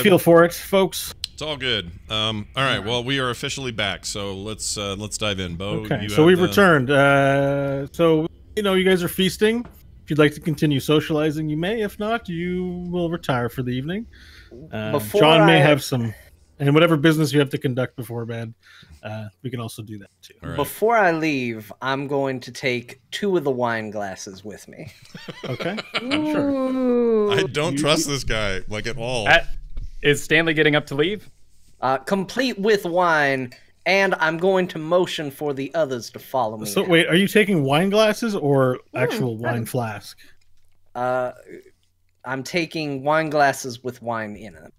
Feel for it, folks. It's all good. All right. Well, we are officially back, so let's dive in. Bo, okay. So we've returned. So you guys are feasting. If you'd like to continue socializing, you may. If not, you will retire for the evening. John may have some, and whatever business you have to conduct before bed, we can also do that too. Right. Before I leave, I'm going to take 2 of the wine glasses with me. Okay. Sure. I don't trust this guy like at all. Is Stanley getting up to leave? Complete with wine, and I'm going to motion for the others to follow me. So wait, are you taking wine glasses or actual wine flask? I'm taking wine glasses with wine in it.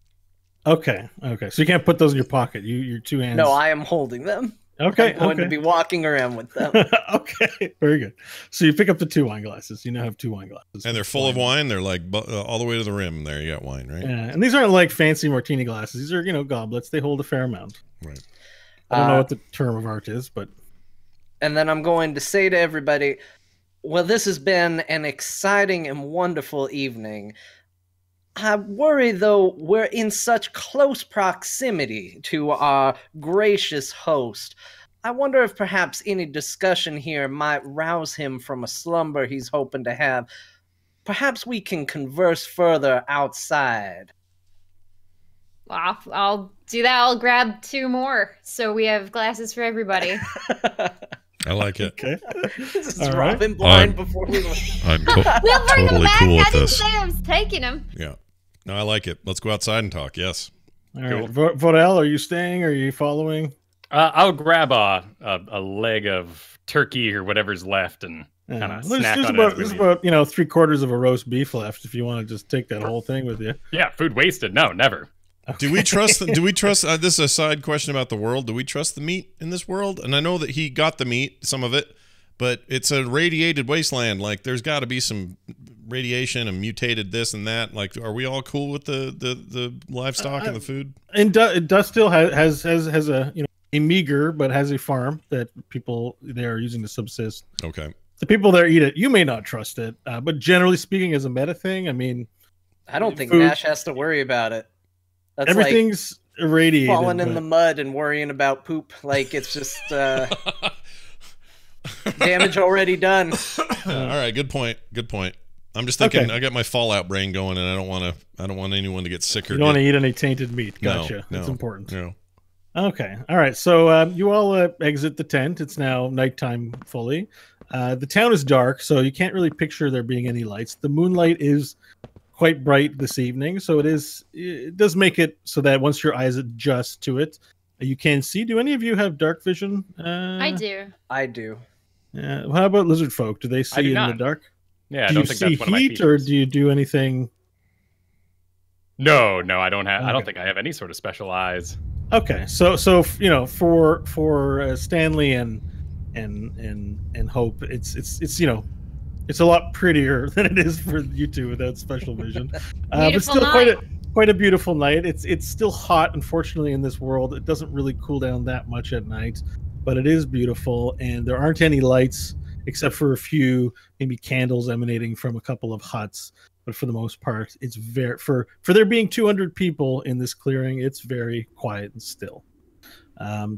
Okay. So you can't put those in your pocket. Your 2 hands. No, I am holding them. Okay. I'm going to be walking around with them. Okay. Very good. So you pick up the 2 wine glasses. You now have 2 wine glasses. And they're full of wine. They're like all the way to the rim. There, you got wine, right? Yeah. And these aren't like fancy martini glasses. These are, goblets. They hold a fair amount. Right. I don't know what the term of art is, but. And then I'm going to say to everybody, well, this has been an exciting and wonderful evening. I worry, though, we're in such close proximity to our gracious host. I wonder if perhaps any discussion here might rouse him from a slumber he's hoping to have. Perhaps we can converse further outside. I'll do that. I'll grab 2 more, so we have glasses for everybody. I like it. Okay. This is Robin blind before we leave. I'm We'll bring totally them back. cool I with didn't this. say I was taking them. Yeah. No, I like it. Let's go outside and talk. Yes. All right. Vodel, are you staying? Are you following? I'll grab a leg of turkey or whatever's left and kind of snack on it. There's about 3/4 of a roast beef left. If you want to just take that whole thing with you. Yeah, food wasted. No, never. Do we trust? This is a side question about the world. Do we trust the meat in this world? And I know that he got the meat, some of it, but it's a radiated wasteland. Like, there's got to be some radiation and mutated this and that. Like, are we all cool with the livestock and the food? And Dust still has a meager, but has a farm that people there are using to subsist. Okay. The people there eat it. You may not trust it, but generally speaking, as a meta thing, I mean, I don't think Nash has to worry about it. That's everything's like irradiated. Falling in the mud and worrying about poop. Like, it's just damage already done. All right, good point. I'm just thinking. Okay. I got my Fallout brain going, and I don't want anyone to get sick or. You don't want to eat any tainted meat. Gotcha. No, That's important. No. Okay. All right. So you all exit the tent. It's now nighttime fully. The town is dark, so you can't really picture there being any lights. The moonlight is quite bright this evening, so it does make it so that once your eyes adjust to it, you can see. Do any of you have dark vision? I do. I do. How about lizard folk? Do they see in the dark? Yeah, do I don't you think see that's one of my heat, features. or do you do anything? No, I don't have. Okay. I don't think I have any sort of special eyes. Okay, so for Stanley and Hope, it's it's a lot prettier than it is for you two without special vision. But still quite a beautiful night. It's still hot, unfortunately, in this world. It doesn't really cool down that much at night, but it is beautiful, and there aren't any lights except for a few maybe candles emanating from a couple of huts. But for the most part, it's very for there being 200 people in this clearing, it's very quiet and still.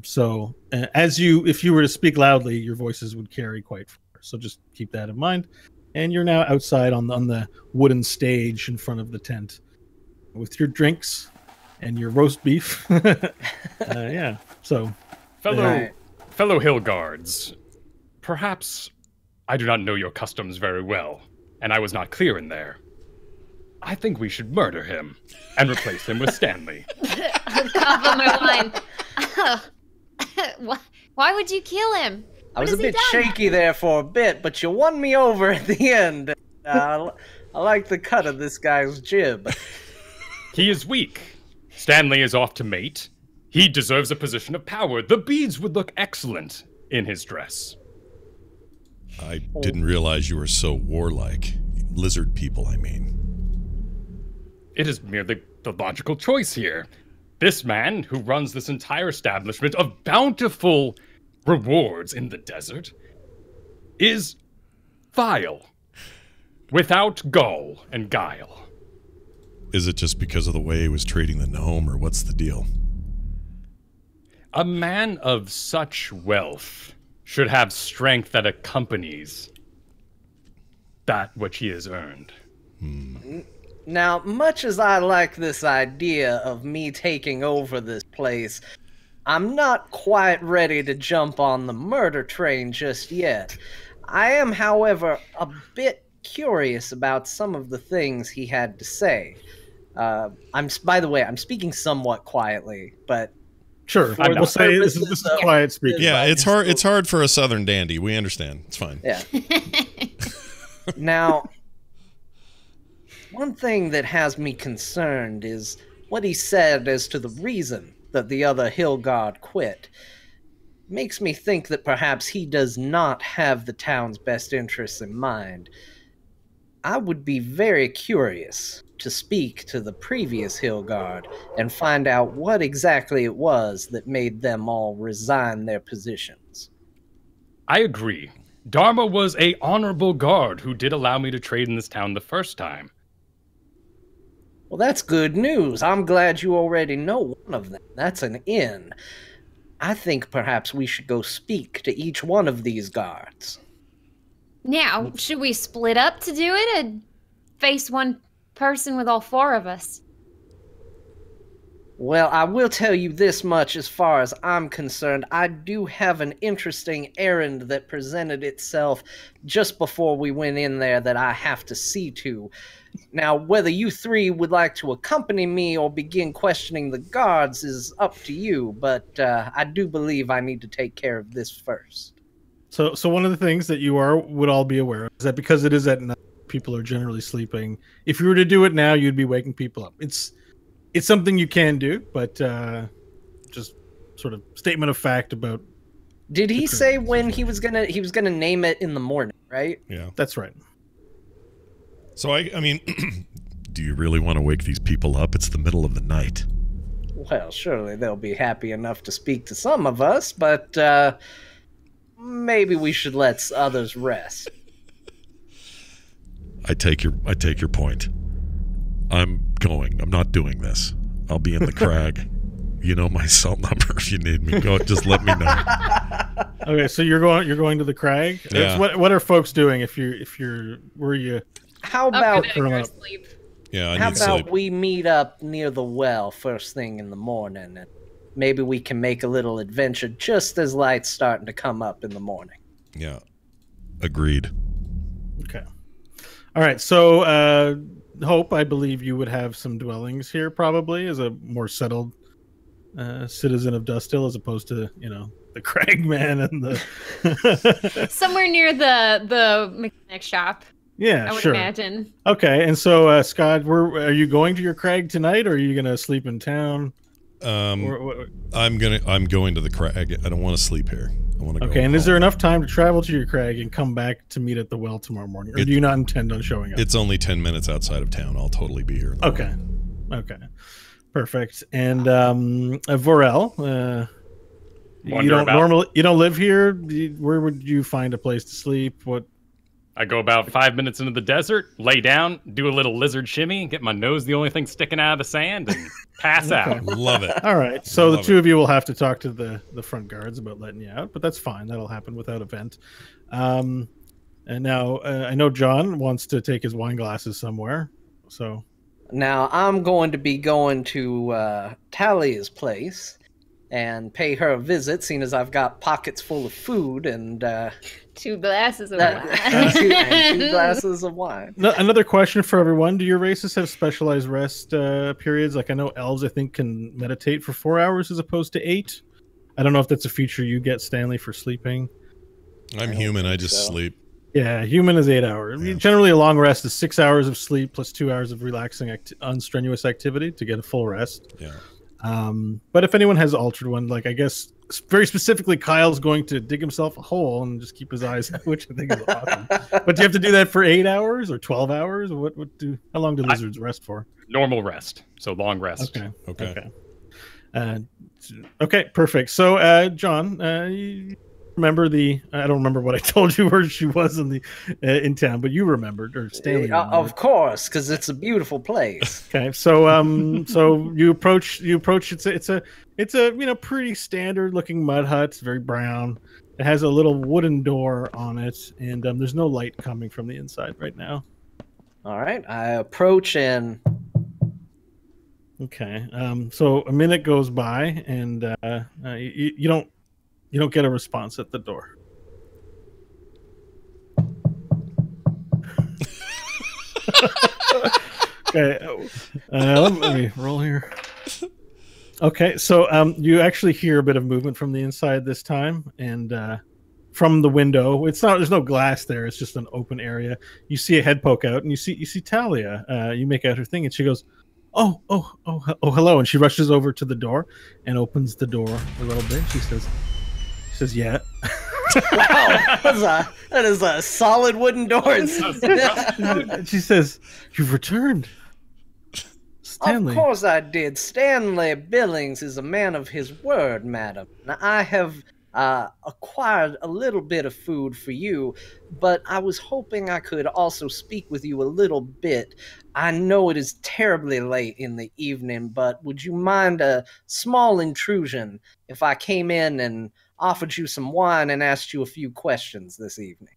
So if you were to speak loudly, your voices would carry quite far. So just keep that in mind. And you're now outside on the wooden stage in front of the tent with your drinks and your roast beef. Yeah. So fellow hill guards, perhaps I do not know your customs very well, and I was not clear in there. I think we should murder him and replace him with Stanley. Cough on my wine. Why would you kill him? I was a bit shaky there for a bit, but you won me over at the end. I like the cut of this guy's jib. He is weak. Stanley is off to mate. He deserves a position of power. The beads would look excellent in his dress. I didn't realize you were so warlike. Lizard people, I mean. It is merely the logical choice here. This man, who runs this entire establishment of bountiful rewards in the desert, is vile, without gall and guile. Is it just because of the way he was treating the gnome, or what's the deal? A man of such wealth should have strength that accompanies that which he has earned. Now, much as I like this idea of me taking over this place, I'm not quite ready to jump on the murder train just yet. I am, however, a bit curious about some of the things he had to say. By the way, I'm speaking somewhat quietly, but Sure, For we'll the say this is purposes of- quiet speaking. Yeah, Right. it's hard. It's hard for a Southern dandy. We understand. It's fine. yeah. Now, one thing that has me concerned is what he said as to the reason that the other hill guard quit. Makes me think that perhaps he does not have the town's best interests in mind. I would be very curious to speak to the previous hill guard and find out what exactly it was that made them all resign their positions. I agree. Dharma was a honorable guard who did allow me to trade in this town the first time. Well, that's good news. I'm glad you already know one of them. That's an inn. I think perhaps we should go speak to each one of these guards. Now, should we split up to do it and face one person with all four of us? Well, I will tell you this much as far as I'm concerned. I do have an interesting errand that presented itself just before we went in there that I have to see to. Now, whether you three would like to accompany me or begin questioning the guards is up to you, but I do believe I need to take care of this first. So one of the things that would all be aware of is that because it is at night, people are generally sleeping. If you were to do it now, you'd be waking people up. It's something you can do, but just sort of statement of fact about. Did he say when he was gonna name it in the morning, right? Yeah. That's right. So I mean, do you really want to wake these people up? It's the middle of the night. Well, surely they'll be happy enough to speak to some of us, but maybe we should let others rest. I take your point. I'm going. I'm not doing this. I'll be in the crag. You know my cell number if you need me. Go. Just let me know. Okay, so you're going to the crag. Yeah. What are folks doing if you're were you? How I'm about gonna Curl go up. sleep. Yeah, I how need about sleep. we meet up near the well first thing in the morning, and maybe we can make a little adventure just as light's starting to come up in the morning. Yeah. Agreed. Okay. All right. So Hope, I believe you would have some dwellings here, probably as a more settled citizen of Dusthill, as opposed to the Cragman and the. Somewhere near the mechanic shop, Yeah, I would sure. imagine. Okay, and so Scott, are you going to your crag tonight, or are you gonna sleep in town? I'm going to the crag. I don't want to sleep here. I want to go. Okay, and is there home. enough time to travel to your crag and come back to meet at the well tomorrow morning, or do you not intend on showing up? It's only 10 minutes outside of town. I'll totally be here. in the Okay, morning. okay, perfect. And Vorel, you don't live here. Where would you find a place to sleep? What? I go about 5 minutes into the desert, lay down, do a little lizard shimmy, get my nose the only thing sticking out of the sand, and pass out. Love it. All right, so the Love two it. of you will have to talk to the front guards about letting you out, but that's fine. That'll happen without event. And now I know John wants to take his wine glasses somewhere, so Now, I'm going to be going to Talia's place and pay her a visit, seeing as I've got pockets full of food and 2 glasses of and two wine. glasses of wine. Another question for everyone: do your races have specialized rest periods? Like I know elves, I think, can meditate for 4 hours as opposed to 8. I don't know if that's a feature you get, Stanley, for sleeping. I'm human. I just so. sleep. Yeah, human is 8 hours. Yeah. Generally, a long rest is 6 hours of sleep plus 2 hours of relaxing, unstrenuous activity to get a full rest. Yeah. But if anyone has altered one, like I guess very specifically, Kyle's going to dig himself a hole and just keep his eyes out, which I think is awesome. But do you have to do that for 8 hours or 12 hours? Or how long do lizards rest for? Normal rest, so long rest. Okay. Okay, perfect. So, John, remember the? I don't remember what I told you where she was in town, but you remembered, or Stanley remembered. Of course, because it's a beautiful place. Okay, so so you approach. It's a pretty standard looking mud hut. It's very brown. It has a little wooden door on it, and there's no light coming from the inside right now. All right, I approach and. Okay, so a minute goes by, and you don't get a response at the door. Okay, let me roll here. Okay, so you actually hear a bit of movement from the inside this time, and from the window. There's no glass there. It's just an open area. You see a head poke out, and you see Talia. You make out her thing, and she goes, "Oh, hello!" And she rushes over to the door and opens the door a little bit. She says, "Yeah." Wow, that is a solid wooden door. And she says, "You've returned, Stanley." Of course I did. Stanley Billings is a man of his word, madam. Now, I have acquired a little bit of food for you, but I was hoping I could also speak with you a little bit. I know it is terribly late in the evening, but would you mind a small intrusion if I came in and offered you some wine and asked you a few questions this evening?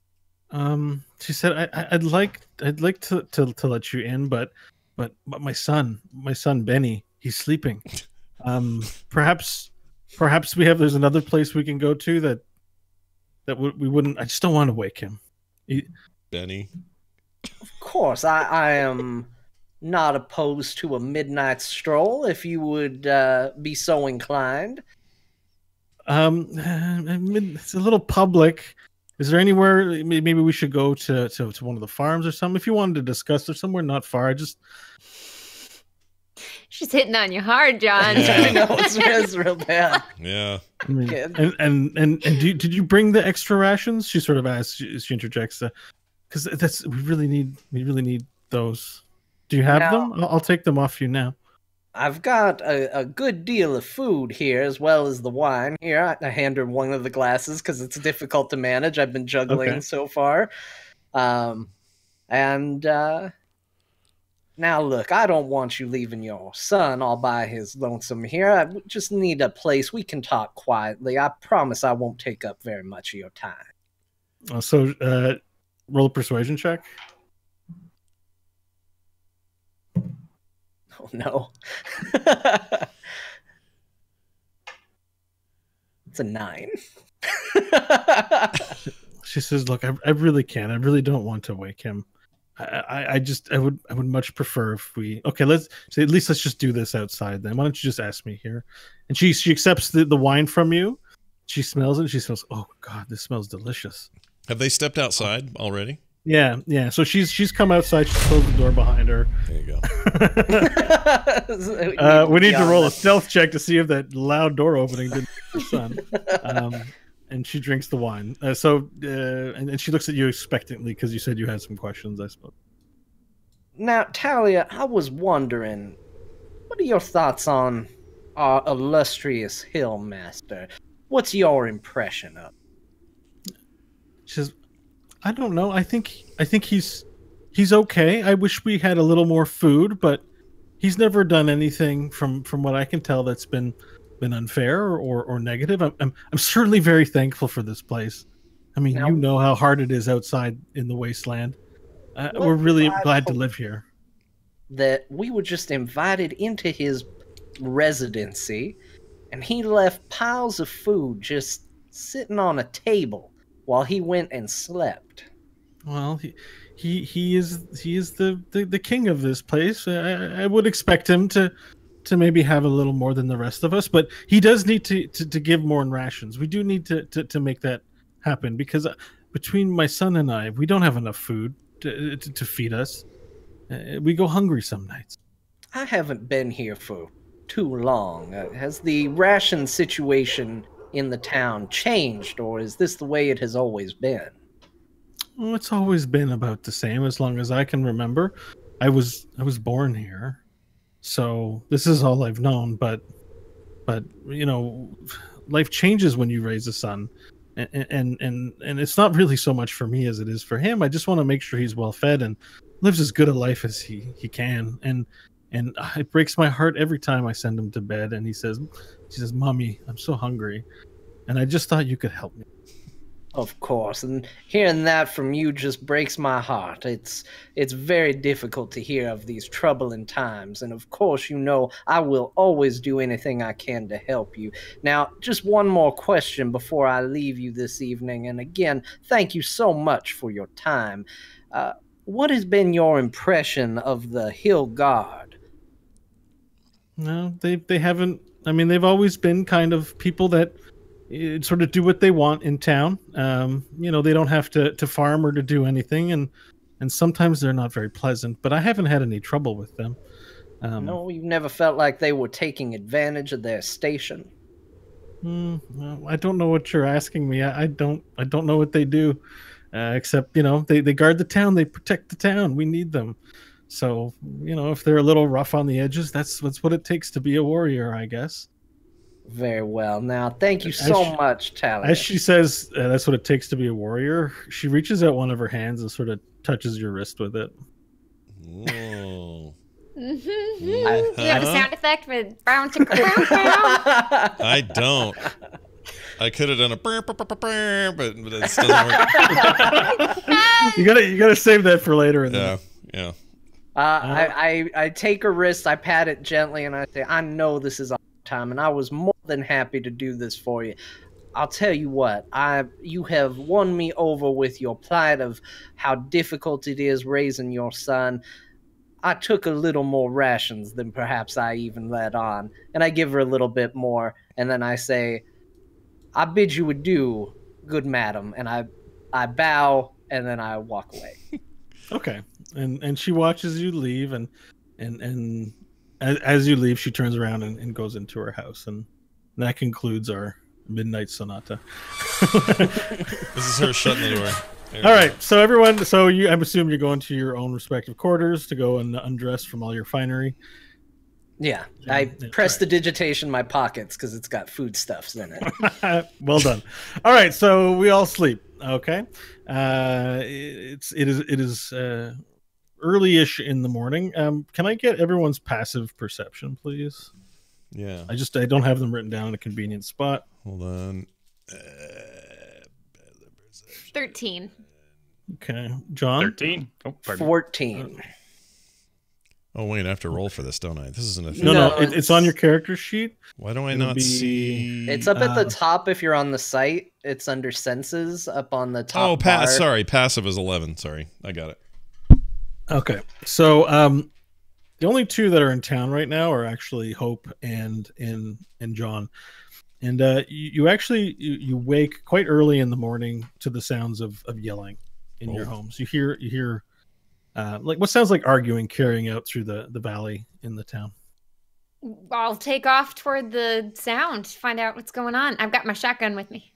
She said, I'd like to let you in, but my son Benny, he's sleeping. Perhaps there's another place we can go to that we wouldn't. I just don't want to wake him. Benny. Of course, I am not opposed to a midnight stroll if you would be so inclined. It's a little public. Is there anywhere maybe we should go to one of the farms or something? If you wanted to discuss, there's somewhere not far. She's hitting on you hard, John. Yeah. I know it's real bad. Yeah. I mean, and did you bring the extra rations? She sort of asks. She interjects, because we really need those. Do you have them? I'll take them off you now. I've got a good deal of food here, as well as the wine. Here, I hand her one of the glasses because it's difficult to manage. I've been juggling so far. Now, look, I don't want you leaving your son all by his lonesome here. I just need a place we can talk quietly. I promise I won't take up very much of your time. So, roll a persuasion check. Oh, no. It's a 9. She says, "Look, I really can't. I really don't want to wake him. I would much prefer if let's just do this outside then. Why don't you just ask me here?" And she accepts the wine from you. She smells it. And she smells, "Oh God, this smells delicious." Have they stepped outside already? Yeah. So she's come outside. She's closed the door behind her. There you go. We need to roll a stealth check to see if that loud door opening didn't hurt the sun. And she drinks the wine. And she looks at you expectantly because you said you had some questions, I suppose. Now, Talia, I was wondering, what are your thoughts on our illustrious hill master? What's your impression of? She says, "I don't know. I think he's okay. I wish we had a little more food, but he's never done anything from what I can tell that's been unfair or negative. I'm certainly very thankful for this place. I mean, you know how hard it is outside in the wasteland. We're really glad to live here." That we were just invited into his residency, and he left piles of food just sitting on a table while he went and slept. Well, he is the king of this place. I would expect him to maybe have a little more than the rest of us, but he does need to give more in rations. We do need to make that happen, because between my son and I, we don't have enough food to feed us. We go hungry some nights. I haven't been here for too long. Has the ration situation in the town changed, or is this the way it has always been? Well, it's always been about the same as long as I can remember. I was born here, so this is all I've known. But life changes when you raise a son. and it's not really so much for me as it is for him. I just want to make sure he's well fed and lives as good a life as he can. And it breaks my heart every time I send him to bed and she says, "Mommy, I'm so hungry," and I just thought you could help me. Of course, and hearing that from you just breaks my heart. It's very difficult to hear of these troubling times, and of course, you know I will always do anything I can to help you. Now, just one more question before I leave you this evening, and again, thank you so much for your time. What has been your impression of the Hill Guard? No, they haven't. I mean, they've always been kind of people that sort of do what they want in town. They don't have to farm or to do anything, and sometimes they're not very pleasant. But I haven't had any trouble with them. No, you never felt like they were taking advantage of their station. Well, I don't know what you're asking me. I don't know what they do, except they guard the town. They protect the town. We need them. So if they're a little rough on the edges, that's what it takes to be a warrior, I guess. Very well. Now, thank you so much, Talia. As she says, that's what it takes to be a warrior. She reaches out one of her hands and sort of touches your wrist with it. Whoa. Do you have a sound effect with brown chicken? I don't. I could have done a but it still doesn't work. You gotta save that for later. Yeah. I take her wrist, I pat it gently, and I say, I know this is time, and I was more than happy to do this for you. I'll tell you what, you have won me over with your plight of how difficult it is raising your son. I took a little more rations than perhaps I even let on, and I give her a little bit more, and then I say, I bid you adieu, good madam, and I bow, and then I walk away. Okay, and she watches you leave, and as you leave, she turns around and goes into her house, and that concludes our midnight sonata. This is her shutting the door. All right, so everyone, I'm assuming you're going to your own respective quarters to go and undress from all your finery. Yeah, I press the digitation in my pockets because it's got foodstuffs in it. Well done. All right, so we all sleep. Okay, it is early-ish in the morning. Can I get everyone's passive perception, please? Yeah. I don't have them written down in a convenient spot. Hold on. 13. Okay, John. 13. Oh, pardon. 14. Oh wait, I have to roll for this, don't I? This isn't a thing. No, it's on your character sheet. Why do I not see? It's up at the top if you're on the site. It's under senses up on the top. Oh, bar. sorry, passive is 11. Sorry, I got it. Okay, so the only two that are in town right now are actually Hope and John, and you actually wake quite early in the morning to the sounds of yelling in your homes. You hear like what sounds like arguing carrying out through the valley in the town. I'll take off toward the sound, find out what's going on. I've got my shotgun with me.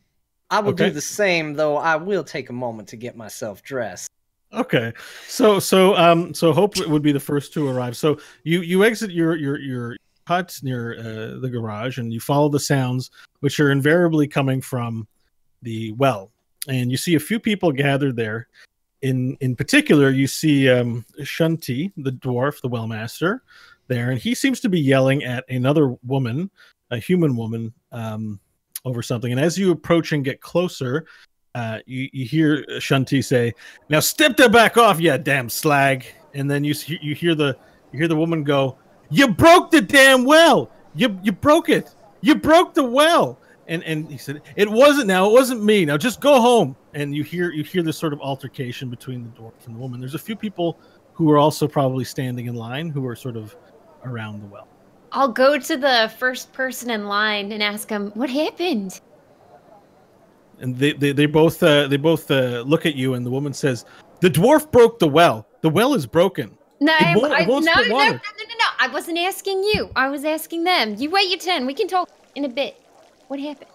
I will do the same, though I will take a moment to get myself dressed. Okay, so Hope would be the first to arrive. So you exit your hut near the garage, and you follow the sounds, which are invariably coming from the well, and you see a few people gathered there. In particular, you see Shunti, the dwarf, the wellmaster, there, and he seems to be yelling at another woman, a human woman, over something. And as you approach and get closer, you hear Shunti say, "Now step that back off, you damn slag!" And then you hear the woman go, "You broke the damn well! You broke it! You broke the well!" And he said, "It wasn't me. Now just go home." And you hear this sort of altercation between the dwarf and the woman. There's a few people who are also probably standing in line who are sort of around the well. I'll go to the first person in line and ask him, "What happened?" And they both look at you, and the woman says, "The dwarf broke the well. The well is broken. No, It won't no, spit water." no. I wasn't asking you. I was asking them. You wait your turn. We can talk in a bit. What happened?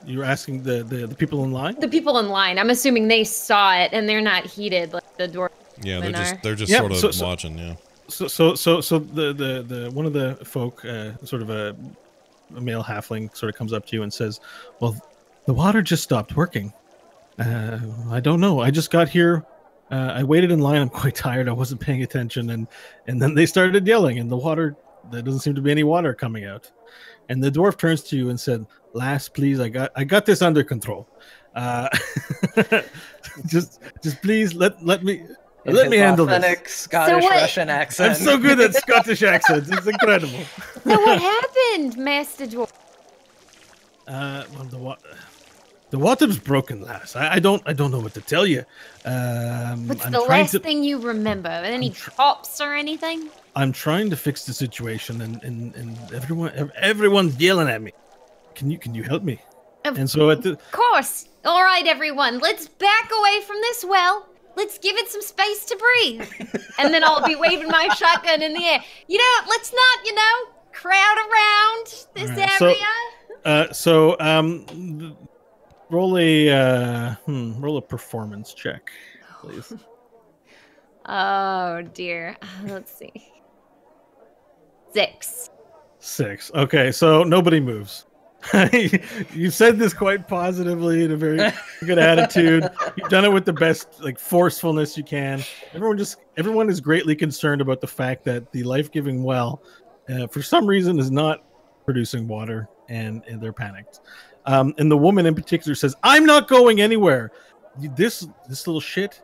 You're asking the people in line? The people in line. I'm assuming they saw it and they're not heated like the dwarf. Yeah, they're just Yeah, sort of so- watching. Yeah. So the one of the folk, sort of a male halfling, sort of comes up to you and says, "Well, The water just stopped working. I don't know. I just got here. I waited in line. I'm quite tired. I wasn't paying attention, and then they started yelling, and the water. There doesn't seem to be any water coming out. And the dwarf turns to you and said, "Lass, please, I got this under control. Just please let me handle this." Authentic Scottish Russian accent. I'm so good at Scottish accents. It's incredible. So what happened, Master Dwarf? Well, the water's broken, lass. I don't know what to tell you. What's I'm the trying last to- thing you remember? Any props or anything? I'm trying to fix the situation, and everyone's yelling at me. Can you help me? And so at the Of course. All right, everyone. Let's back away from this well. Let's give it some space to breathe. And then I'll be waving my shotgun in the air. Let's not, crowd around this Alright, area. roll a performance check, please. Oh, dear. Let's see. 6. 6. Okay, so nobody moves. You said this quite positively in a very good attitude. You've done it with the best forcefulness you can. Everyone is greatly concerned about the fact that the life-giving well, for some reason, is not producing water, and they're panicked. And the woman in particular says, "I'm not going anywhere. This little shit."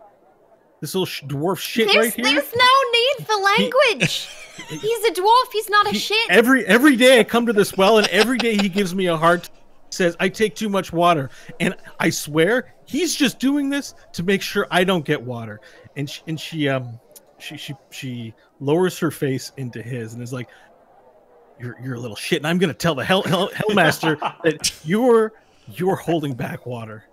This little dwarf shit right here. There's no need for language. He's a dwarf. He's not a shit. Every day I come to this well, and every day he gives me a hard time. Says I take too much water, and I swear he's just doing this to make sure I don't get water. And she lowers her face into his and is like, "You're a little shit, and I'm gonna tell the Hellmaster that you're holding back water."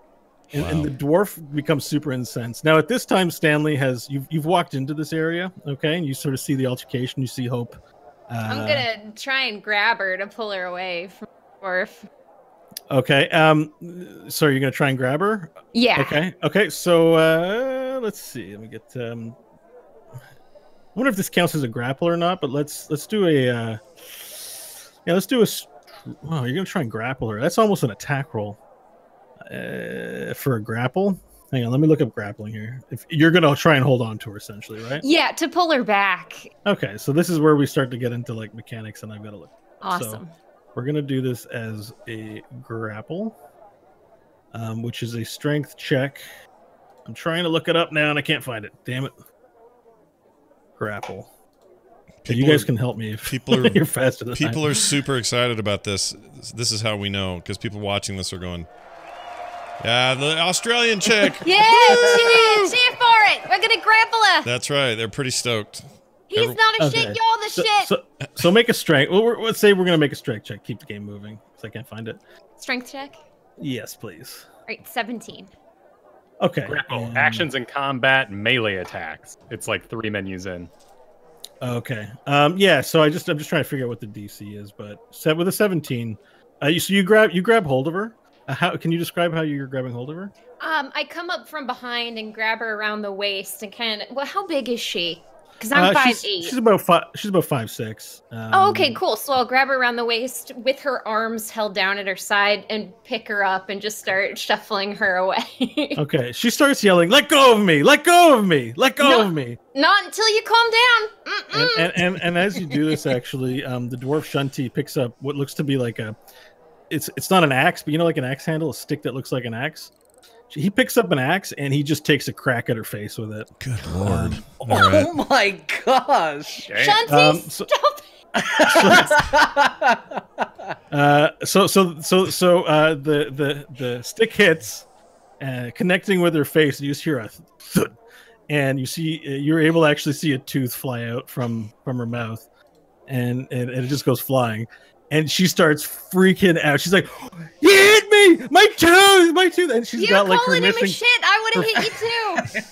And the dwarf becomes super incensed. Now, at this time, Stanley you've walked into this area, okay, and you sort of see the altercation. You see Hope. I'm gonna try and grab her to pull her away from the dwarf. Okay. So you're gonna try and grab her? Yeah. Okay. So let's see. Let me get. I wonder if this counts as a grapple or not. But let's do a. Let's do a. Oh, you're gonna try and grapple her. That's almost an attack roll. For a grapple. Hang on, let me look up grappling here. If you're gonna try and hold on to her, essentially, right? Yeah, to pull her back. Okay, so this is where we start to get into mechanics, and I've got to look. Awesome. So we're gonna do this as a grapple, which is a strength check. I'm trying to look it up now, and I can't find it. Damn it. Grapple. Okay, you guys can help me if you're faster than people are super excited about this. This is how we know, because people watching this are going, "Yeah, the Australian chick." Yeah, cheer for it. We're gonna grapple her. That's right. They're pretty stoked. He's not a shit. You're the shit. So make a strength. Well, let's say we're gonna make a strength check. Keep the game moving, because I can't find it. Strength check. Yes, please. All right, 17. Okay. Grapple. Actions in combat, melee attacks. It's like 3 menus in. Okay. Yeah. So I'm just trying to figure out what the DC is, but set with a 17. You grab hold of her. How can you describe how you're grabbing hold of her? I come up from behind and grab her around the waist and kind of. Well, how big is she? Because I'm 5'8". She's about 5'6". Oh, okay, cool. So I'll grab her around the waist with her arms held down at her side and pick her up and just start shuffling her away. Okay. She starts yelling, "Let go of me! Let go of me! Let go of me!" Not until you calm down. And as you do this, actually, the dwarf Shunti picks up what looks to be like a. It's not an axe, but like an axe handle, a stick that looks like an axe. He picks up an axe and he just takes a crack at her face with it. Good lord! Oh my gosh! Shanti, stop! The stick hits, connecting with her face. And you just hear a thud, and you're able to actually see a tooth fly out from her mouth, and it just goes flying. And she starts freaking out. She's like, "He hit me! My tooth!" And she's got like her missing. Shit, I would have hit you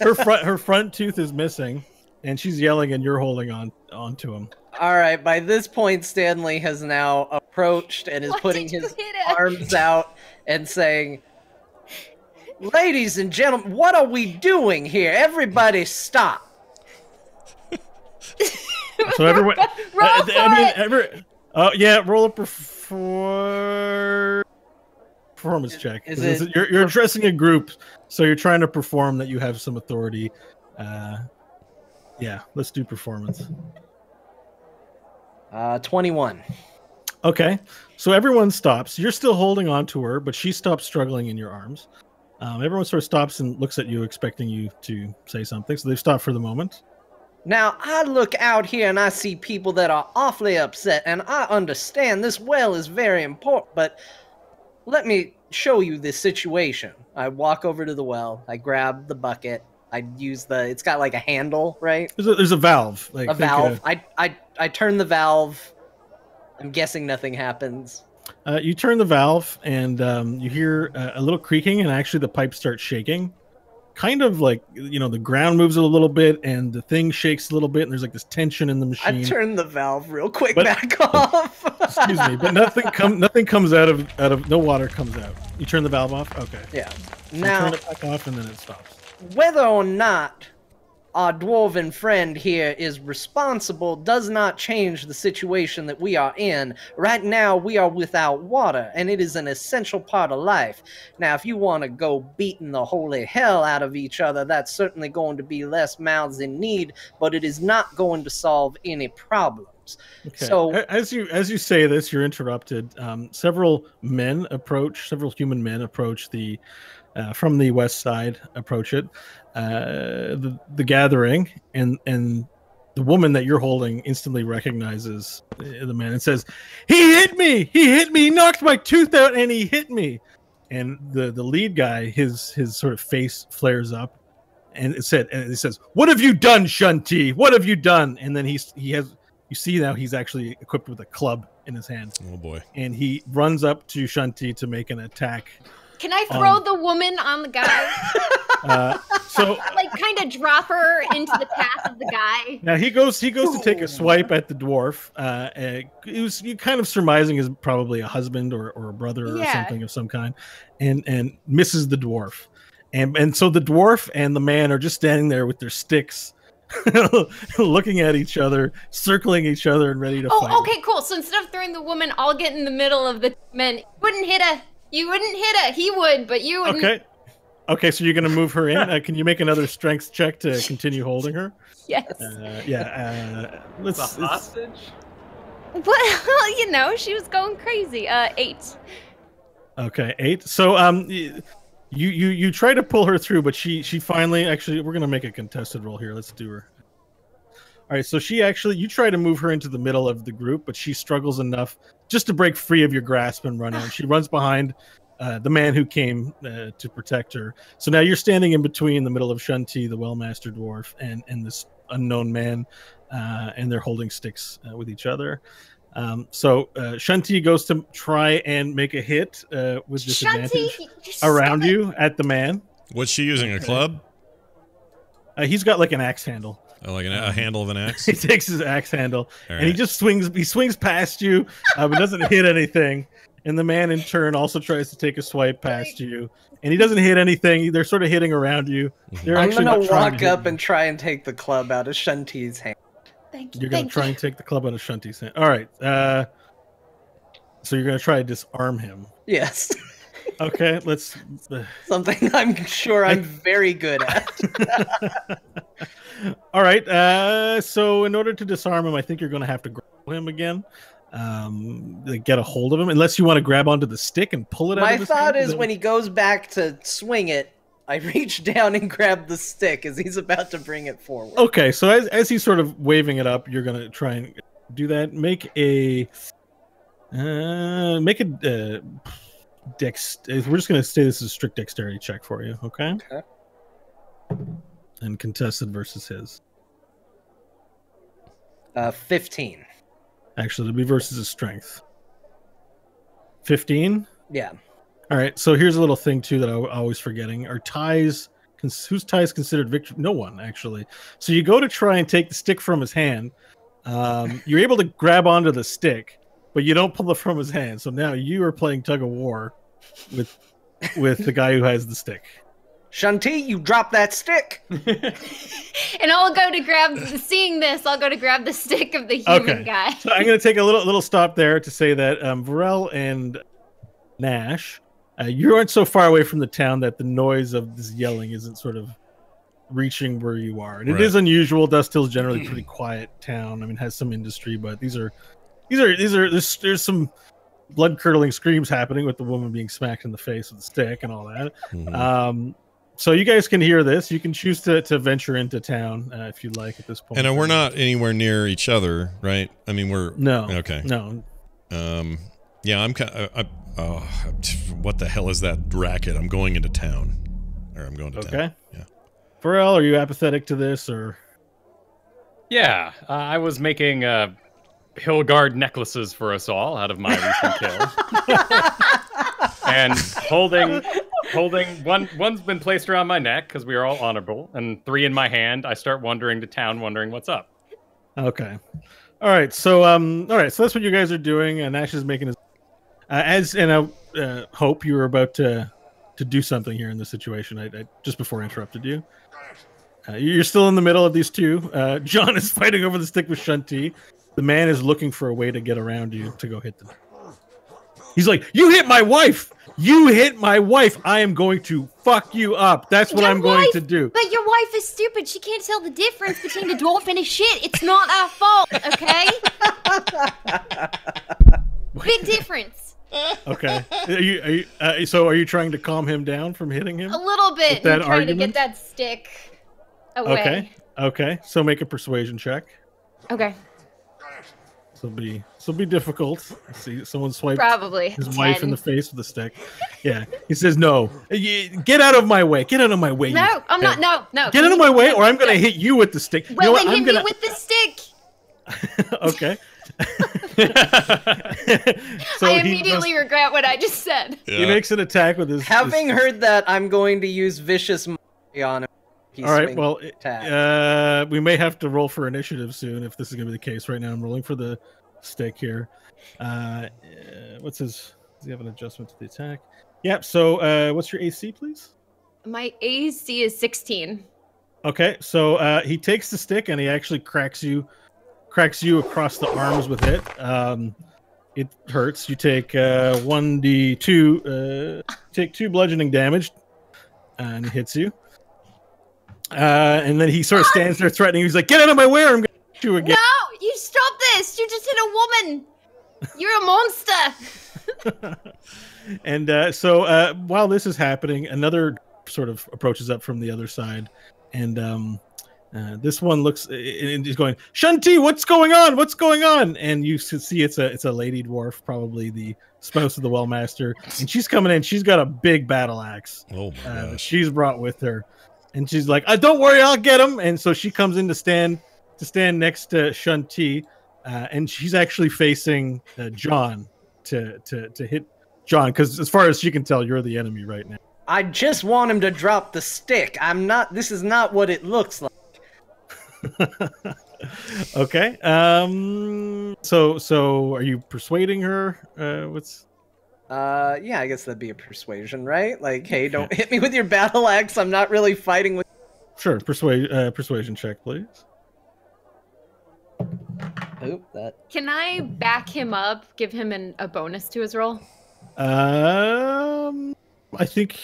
too. her front tooth is missing, and she's yelling, and you're holding onto him. All right. By this point, Stanley has now approached and is putting his arms out and saying, "Ladies and gentlemen, what are we doing here? Everybody, stop!" So everyone, roll for it. roll a performance check. Is 'Cause it- you're addressing a group, so you're trying to perform that you have some authority. Yeah, let's do performance. 21. Okay, so everyone stops. You're still holding on to her, but she stops struggling in your arms. Everyone sort of stops and looks at you, expecting you to say something. So they've stopped for the moment. Now, I look out here and I see people that are awfully upset, and I understand this well is very important, but let me show you this situation. I walk over to the well, I grab the bucket, I use it's got like a handle, right? There's a valve. Like A valve. I turn the valve. I'm guessing nothing happens. You turn the valve, and you hear a little creaking, and actually the pipe starts shaking. Kind of like, the ground moves a little bit, and the thing shakes a little bit, and there's like this tension in the machine. I turn the valve real quick But- back off. Excuse me, but nothing comes out of no water comes out. You turn the valve off. Okay. Yeah. You Now, turn it back off, and then it stops. whether or not our dwarven friend here is responsible does not change the situation that we are in. Right now, we are without water, and it is an essential part of life. Now, if you want to go beating the holy hell out of each other, that's certainly going to be less mouths in need, but it is not going to solve any problems. Okay. So- as you say this, you're interrupted. Several human men approach the from the west side. Approach it. The gathering, and the woman that you're holding instantly recognizes the man and says, "He hit me! He knocked my tooth out, and he hit me." And the lead guy, his sort of face flares up, and it says, "What have you done, Shanti? What have you done?" And then you see now he's actually equipped with a club in his hand, Oh boy. and he runs up to Shanti to make an attack. Can I throw the woman on the guy? So Like, kind of drop her into the path of the guy? now he goes to take a swipe at the dwarf. You kind of surmising is probably a husband or a brother or Yeah. something of some kind, and misses the dwarf. And so the dwarf and the man are just standing there with their sticks, looking at each other, circling each other, and ready to fight. Oh, okay, cool. So instead of throwing the woman, I'll get in the middle of the men. You wouldn't hit her. He would, but you wouldn't. Okay, so you're going to move her in. Can you make another strength check to continue holding her? Yes. Let's. hostage? Well, she was going crazy. 8. Okay, 8. So you try to pull her through, but she finally we're gonna make a contested roll here. Let's do her. All right, so you try to move her into the middle of the group, but she struggles enough just to break free of your grasp and run out. She runs behind the man who came to protect her. So now you're standing in between the middle of Shanti, the well-master dwarf, and this unknown man, and they're holding sticks with each other. So Shanti goes to try and make a hit with disadvantage around you at the man. What's she using? A club? He's got like an axe handle. Oh, like a handle of an axe? He takes his axe handle All and he right. just swings past you, but doesn't hit anything. And the man in turn also tries to take a swipe past you, and he doesn't hit anything. They're sort of hitting around you. They're I'm actually gonna not trying to walk hit up you. and try and take the club out of Shanti's hand. Thank you. You're gonna try and take the club out of Shanti's hand. All right. So you're gonna try to disarm him. Yes. Okay. Let's. Something I'm sure I'm very good at. All right. So in order to disarm him, I think you're gonna have to grab him again. Like get a hold of him, unless you want to grab onto the stick and pull it out. My of his thought hand. is when he goes back to swing it, I reach down and grab the stick as he's about to bring it forward. Okay, so as he's sort of waving it up, you're gonna try and do that. Make a dex. We're just gonna say this is a strict dexterity check for you, okay? Okay. And contested versus his. 15. Actually, it'll be versus his strength. 15. Yeah. All right. So here's a little thing too that I'm always forgetting: are ties. Whose tie is considered victory? No one, actually. So you go to try and take the stick from his hand. You're able to grab onto the stick, but you don't pull it from his hand. So now you are playing tug of war with the guy who has the stick. Shanti, you drop that stick. And I'll go to grab. Seeing this, I'll go to grab the stick of the human guy. So I'm going to take a little stop there to say that Varel and Nash, You aren't so far away from the town that the noise of this yelling isn't sort of reaching where you are. And it is unusual. Dust Hill's generally a pretty quiet town. I mean, it has some industry, but there's some blood curdling screams happening with the woman being smacked in the face with a stick and all that. So you guys can hear this. You can choose to venture into town if you'd like at this point. And we're not anywhere near each other, right? I mean, we're okay. No. Yeah, I'm kind of. What the hell is that racket? I'm going into town, or I'm going to town. Okay. Yeah. Pharrell, are you apathetic to this, or? Yeah, I was making Hillguard necklaces for us all out of my recent kill, and holding one's been placed around my neck because we are all honorable, and 3 in my hand. I start wandering to town, wondering what's up. Okay. All right. So So that's what you guys are doing, and Ash is making his. Hope you were about to do something here in this situation. I just before I interrupted you. You're still in the middle of these two. John is fighting over the stick with Shanti. The man is looking for a way to get around you to go hit them. He's like, "You hit my wife! You hit my wife! I am going to fuck you up. That's what I'm going to do." But your wife is stupid. She can't tell the difference between a dwarf and a shit. It's not our fault, okay? Big difference. Okay. Are you trying to calm him down from hitting him? A little bit. That trying to argument? get that stick away. Okay. So make a persuasion check. Okay. This will be difficult. See, someone swiped Probably his 10. wife in the face with a stick. Yeah. He says, "No, get out of my way. Get out of my way." No, I'm not. No. Get out of my way, or I'm gonna hit you with the stick. Well, You know what? then hit me with the stick. Okay. So I immediately regret what I just said. He makes an attack with his. Having heard that, I'm going to use Vicious Mockery on him. All right. Well, we may have to roll for initiative soon if this is going to be the case. Right now, I'm rolling for the stick here. What's his? Does he have an adjustment to the attack? Yep. So, what's your AC, please? My AC is 16. Okay. So he takes the stick and he actually cracks you across the arms with it. It hurts. You take 1d2. Take 2 bludgeoning damage, and he hits you. And then he sort of stands there threatening. He's like, "Get out of my way, or I'm going to hit you again." No, you stop this! You just hit a woman. You're a monster. And while this is happening, another sort of approaches up from the other side, and this one looks and he's going, "Shanti, what's going on? What's going on?" And you see it's a lady dwarf, probably the spouse of the Wellmaster, and she's coming in. She's got a big battle axe. Oh my that gosh. she's brought with her, and she's like, "Don't worry, I'll get him." And so she comes in to stand next to Shanti, and she's actually facing John to hit John, because as far as she can tell, you're the enemy right now. I just want him to drop the stick. This is not what it looks like. Okay. So are you persuading her? Yeah, I guess that'd be a persuasion, right? Like, hey, don't hit me with your battle axe. I'm not really fighting with. Sure. Persuasion check, please. Oop, that. Can I back him up? Give him a bonus to his roll? I think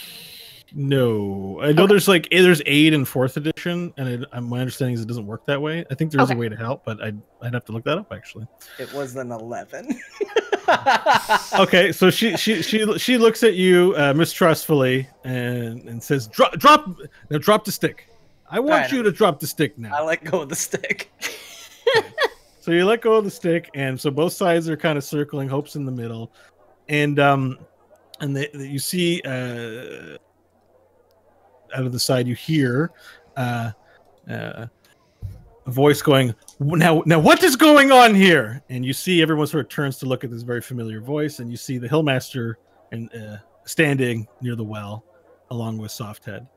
no. I know there's aid in 4th edition, and my understanding is it doesn't work that way. I think there's a way to help, but I'd have to look that up actually. It was an 11. Okay, so she looks at you mistrustfully and says, "Drop the stick. I want you to drop the stick now." I let go of the stick. So you let go of the stick, and so both sides are kind of circling. Hope's in the middle, and you see out of the side you hear a voice going, now what is going on here? And you see everyone sort of turns to look at this very familiar voice, and you see the Hillmaster standing near the well along with Softhead.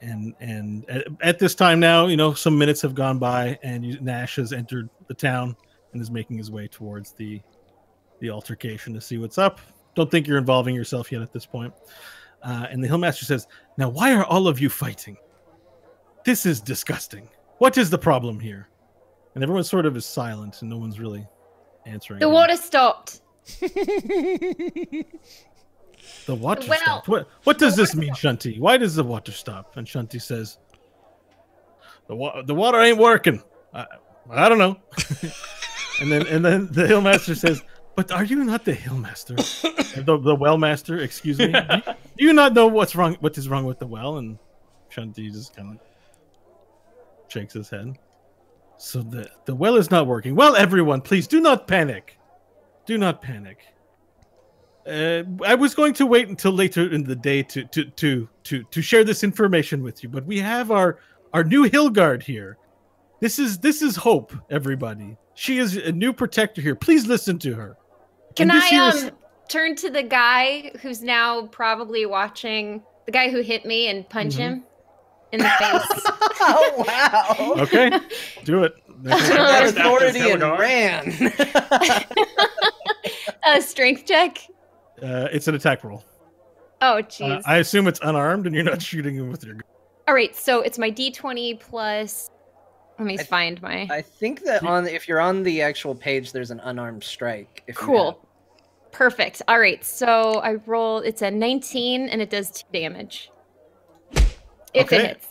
And at this time now, some minutes have gone by, and Nash has entered the town and is making his way towards the altercation to see what's up. Don't think you're involving yourself yet at this point. And the Hillmaster says, "Now, why are all of you fighting? This is disgusting. What is the problem here?" And everyone sort of is silent, and no one's really answering. The water stopped. The The water Well- stopped. What does this mean, Shunty? Why does the water stop? And Shunty says, the water ain't working. I don't know. and then the Hillmaster says, but are you not the Hillmaster? the Wellmaster, excuse me. Do you not know what is wrong with the well? And Shunty just kind of shakes his head. So the well is not working. Well, everyone, please do not panic. Do not panic. I was going to wait until later in the day to share this information with you, but we have our new Hillguard here. This is Hope, everybody. She is a new protector here. Please listen to her. Can And this here I is- turn to the guy who's now probably watching the guy who hit me and punch him in the face? Oh wow! Okay, do it. Got That's authority and Hildegard. ran. Strength check. It's an attack roll. Oh, jeez. I assume it's unarmed and you're not shooting him with your gun. All right, so it's my D20 plus. Let me find my. I think that if you're on the actual page, there's an unarmed strike. If you Cool. Perfect. All right, so I roll. It's a 19 and it does 2 damage. If Okay. it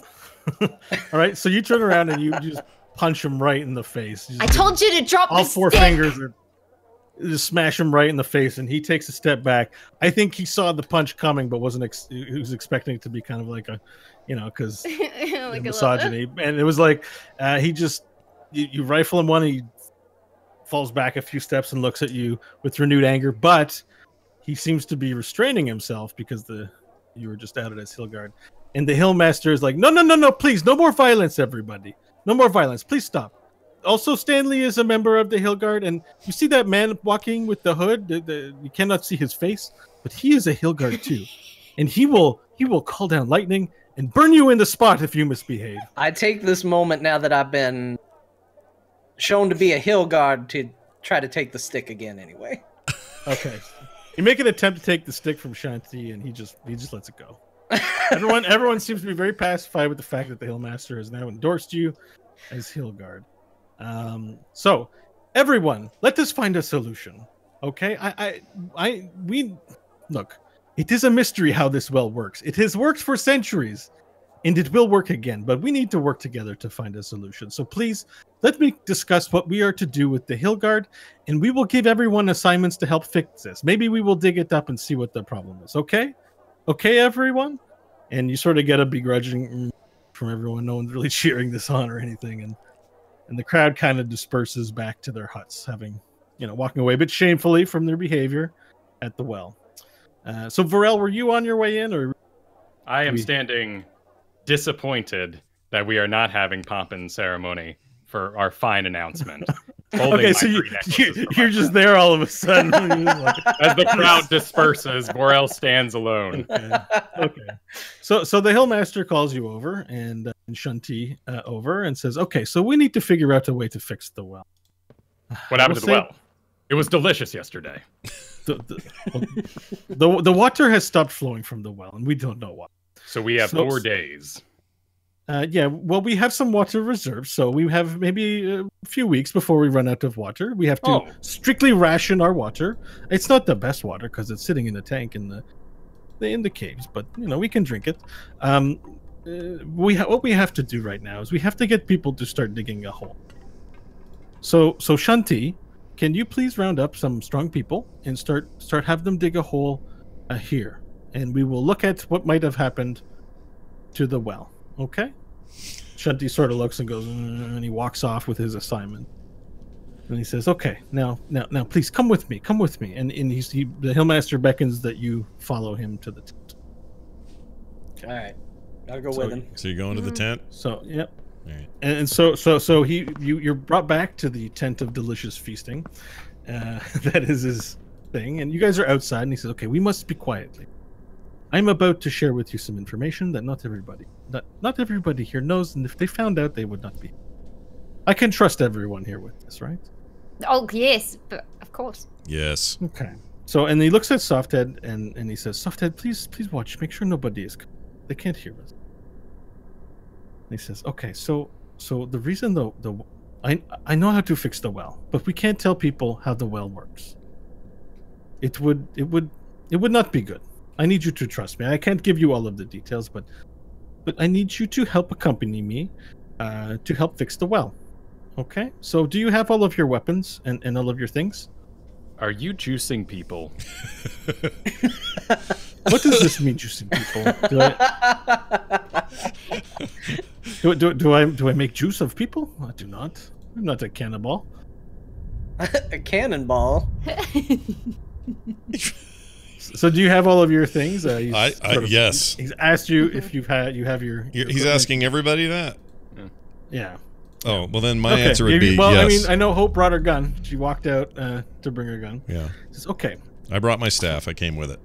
hits. All right, so you turn around and you just punch him right in the face. You I just told you to drop all the 4 stick. fingers are just smash him right in the face, and he takes a step back. I think he saw the punch coming, but wasn't. He was expecting it to be kind of like a, because Like a little- misogyny, and it was like he just you rifle him one, he falls back a few steps and looks at you with renewed anger, but he seems to be restraining himself because you were just outed as Hillguard, and the Hillmaster is like, no, please, no more violence, everybody, no more violence, please stop. Also, Stanley is a member of the Hillguard, and you see that man walking with the hood. You cannot see his face, but he is a Hillguard too, and he will call down lightning and burn you in the spot if you misbehave. I take this moment now that I've been shown to be a hill guard to try to take the stick again. Anyway, Okay, you make an attempt to take the stick from Shanti, and he just lets it go. Everyone seems to be very pacified with the fact that the Hillmaster has now endorsed you as Hillguard. So everyone, let us find a solution. Okay, we look. It is a mystery how this well works. It has worked for centuries, and it will work again. But we need to work together to find a solution. So please, let me discuss what we are to do with the Hillguard, and we will give everyone assignments to help fix this. Maybe we will dig it up and see what the problem is. Okay, everyone. And you sort of get a begrudging from everyone. No one's really cheering this on or anything, and the crowd kind of disperses back to their huts, having walking away a bit shamefully from their behavior at the well. So Varel, were you on your way in, or I am We- standing disappointed that we are not having pomp and ceremony for our fine announcement. Holding okay? my So three necklaces for you're my- just there all of a sudden. You're just like, As the crowd disperses, Borel stands alone. okay. So the Hillmaster calls you over and Shanti over and says, "Okay, so we need to figure out a way to fix the well." What happened to the We'll well? It was delicious yesterday. The water has stopped flowing from the well, and we don't know why. So we have So- 4 days. Yeah, well, we have some water reserves, so we have maybe a few weeks before we run out of water. We have to Oh. strictly ration our water. It's not the best water because it's sitting in a tank in the caves, but we can drink it. What we have to do right now is we have to get people to start digging a hole. So Shanti, can you please round up some strong people and start have them dig a hole here, and we will look at what might have happened to the well. Okay. Shanti sort of looks and goes, and he walks off with his assignment. And he says, "Okay, now, please come with me. Come with me." And the Hillmaster beckons that you follow him to the tent. all right, I'll go So- with him. So you're going to the tent? So, yep. All right. And so you're brought back to the tent of delicious feasting. That is his thing. And you guys are outside, and he says, "Okay, we must speak quietly. I'm about to share with you some information that not everybody here knows, and if they found out, they would not be. I can trust everyone here with this, right?" Oh, yes, but of course. Yes. Okay. So, and he looks at Softhead, and he says, "Softhead, please watch. Make sure nobody is. They can't hear us." And he says, "Okay, so the reason I know how to fix the well, but we can't tell people how the well works. It would not be good. I need you to trust me. I can't give you all of the details, but I need you to help accompany me to help fix the well. Okay? So do you have all of your weapons and all of your things? Are you juicing people? What does this mean, juicing people? Do I make juice of people? I do not. I'm not a cannibal. A cannonball. So do you have all of your things? Yes. He's asked you if you have your He's equipment. asking everybody that. Yeah. Oh, well then my Okay. answer would be well, yes. I mean, I know Hope brought her gun. She walked out to bring her gun. Yeah. She says, okay. I brought my staff. I came with it.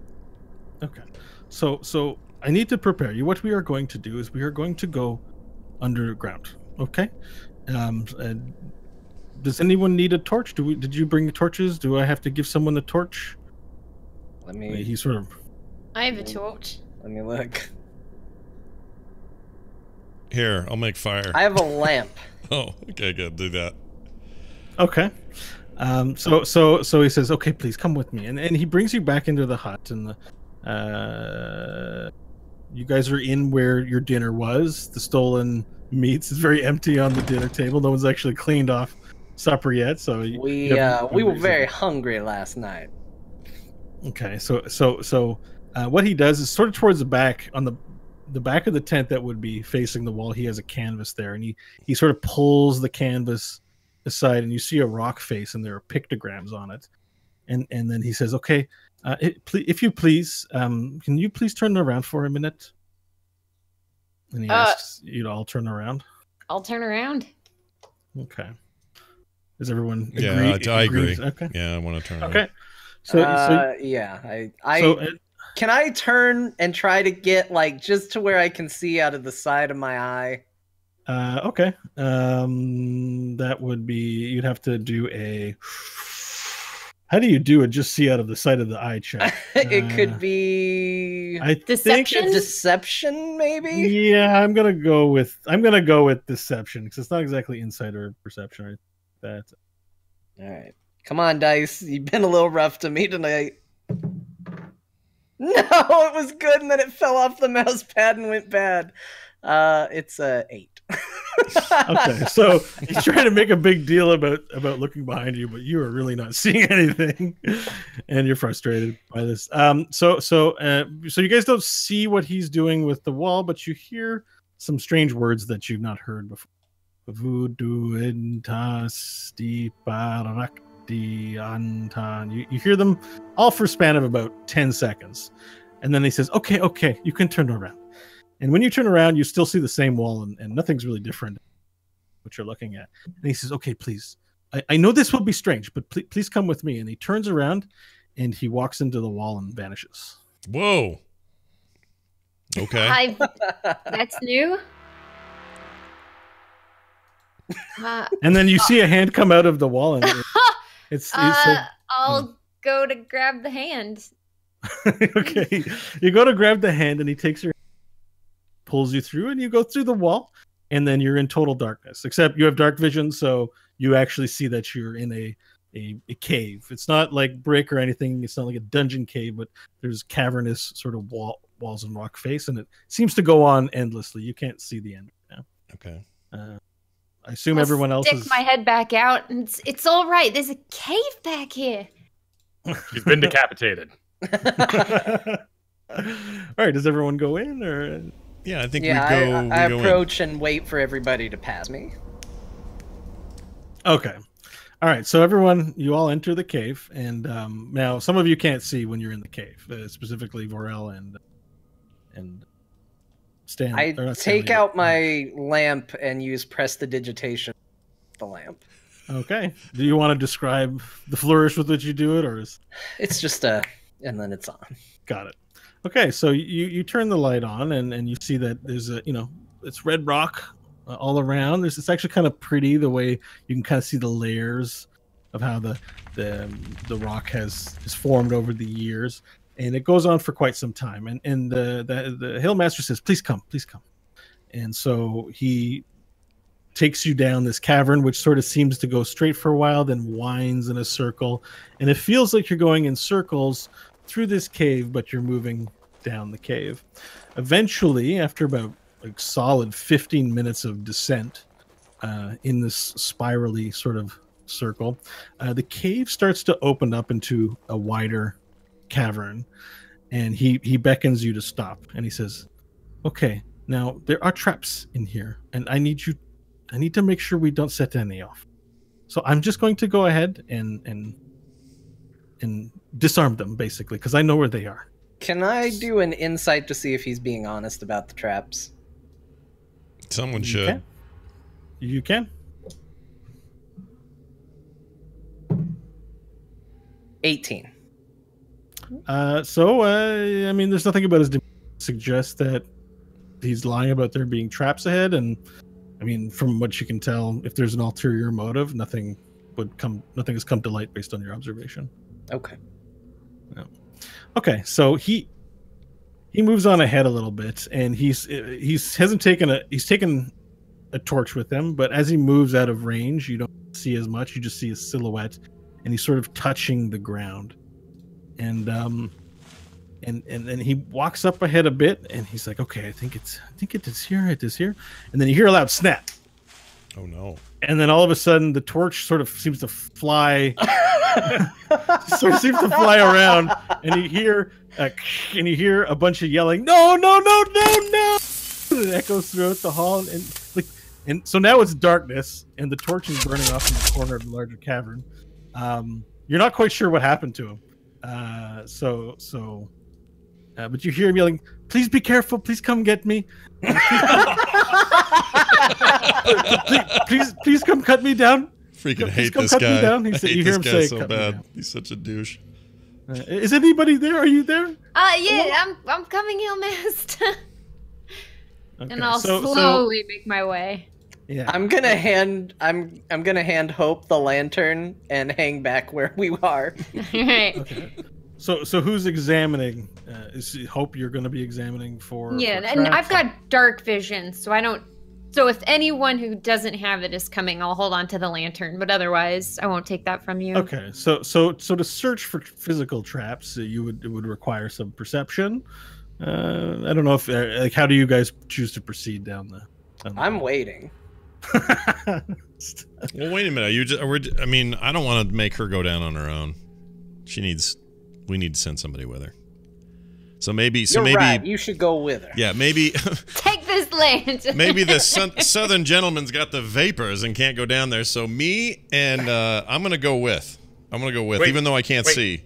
Okay. So I need to prepare you. What we are going to do is we are going to go underground. Okay. Does anyone need a torch? Did you bring torches? Do I have to give someone a torch? Let me. He sort of. I have a torch. Let me look. Here, I'll make fire. I have a lamp. Oh, okay, good. Do that. Okay. So he says, okay, please come with me, and he brings you back into the hut, and you guys are in where your dinner was. The stolen meats is very empty on the dinner table. No one's actually cleaned off supper yet, so We were very hungry last night. Okay, so what he does is sort of towards the back, on the back of the tent that would be facing the wall, he has a canvas there, and he sort of pulls the canvas aside, and you see a rock face, and there are pictograms on it, and then he says, okay, if you please, can you please turn around for a minute? And he asks you to all turn around. I'll turn around. Okay. Does everyone agree? Yeah, I agree. Okay. Yeah, I want to turn around. Okay. So yeah, can I turn and try to get like just to where I can see out of the side of my eye? Okay. That would be, you'd have to do a. How do you do it? Just see out of the side of the eye check. It could be Deception? deception, maybe. Yeah, I'm gonna go with deception because it's not exactly insight or perception or that. All right, come on, dice. You've been a little rough to me tonight. No, it was good, and then it fell off the mouse pad and went bad. It's 8. Okay, so he's trying to make a big deal about looking behind you, but you are really not seeing anything, and you're frustrated by this. So you guys don't see what he's doing with the wall, but you hear some strange words that you've not heard before. Voodoo intasti parakti antan. You hear them all for a span of about 10 seconds, and then he says, "Okay, you can turn around." And when you turn around, you still see the same wall, and nothing's really different what you're looking at. And he says, okay, please. I know this will be strange, but please come with me. And he turns around, and he walks into the wall and vanishes. Whoa. Okay. That's new. And then you see a hand come out of the wall, and it's I'll go to grab the hand. okay. You go to grab the hand, and he takes your pulls you through, and you go through the wall, and then you're in total darkness, except you have dark vision, so you actually see that you're in a cave. It's not like brick or anything. It's not like a dungeon cave, but there's cavernous sort of walls and rock face, and it seems to go on endlessly. You can't see the end now. Okay. I assume everyone else stick is... my head back out, and it's all right. There's a cave back here. She's been decapitated. All right, does everyone go in, or... Yeah, I think I go approach and wait for everybody to pass me. Okay. All right, so everyone, you all enter the cave, and now some of you can't see when you're in the cave, specifically Vorel and Stan. I take out my lamp and use prestidigitation with the lamp. Okay. Do you want to describe the flourish with which you do it, or is... It's just and then it's on. Got it. Okay, so you turn the light on, and you see that there's it's red rock all around. It's actually kind of pretty the way you can kind of see the layers of how the rock has formed over the years, and it goes on for quite some time. And the Hill Master says, "Please come," and so he takes you down this cavern, which sort of seems to go straight for a while, then winds in a circle, and it feels like you're going in circles through this cave, but you're moving down the cave. Eventually, after about like solid 15 minutes of descent in this spirally sort of circle, the cave starts to open up into a wider cavern, and he beckons you to stop, and he says, okay, now there are traps in here, and I need to make sure we don't set any off. So I'm just going to go ahead and disarm them, basically, because I know where they are. Can I do an insight to see if he's being honest about the traps? Someone should. You can. 18. I mean, there's nothing about his suggests that he's lying about there being traps ahead, and I mean, from what you can tell, if there's an ulterior motive, nothing has come to light based on your observation. Okay. Yeah. Okay, so he moves on ahead a little bit, and he's taken a torch with him, but as he moves out of range, you don't see as much. You just see his silhouette, and he's sort of touching the ground, and then he walks up ahead a bit, and he's like, "Okay, I think it is here. It is here." And then you hear a loud snap. Oh no! And then all of a sudden, the torch sort of seems to fly, around, and you hear a bunch of yelling, "No, no, no, no, no!" And it echoes throughout the hall, and so now it's darkness, and the torch is burning off in the corner of the larger cavern. You're not quite sure what happened to him, but you hear him yelling, "Please be careful! Please come get me! please come cut me down!" Freaking Please hate come this cut me guy. down. I He said, hate you hear this him guy say, so "Cut me bad. down." He's such a douche. Is anybody there? Are you there? Yeah, I'm coming, Ilmast. Okay, And I'll so- slowly make my way. Yeah. I'm gonna hand Hope the lantern and hang back where we are. Right. Okay. So who's examining? Is Hope you're going to be examining for? Yeah, for and I've traps? got dark vision, so I don't. So if anyone who doesn't have it is coming, I'll hold on to the lantern. But otherwise, I won't take that from you. Okay, so to search for physical traps, it would require some perception. I don't know if how do you guys choose to proceed down the? I'm waiting. Well, wait a minute. I don't want to make her go down on her own. We need to send somebody with her. So maybe. Right. You should go with her. Yeah, maybe. Take this lantern. Maybe the southern gentleman's got the vapors and can't go down there. So me and I'm gonna go with. Wait, even though I can't wait. see.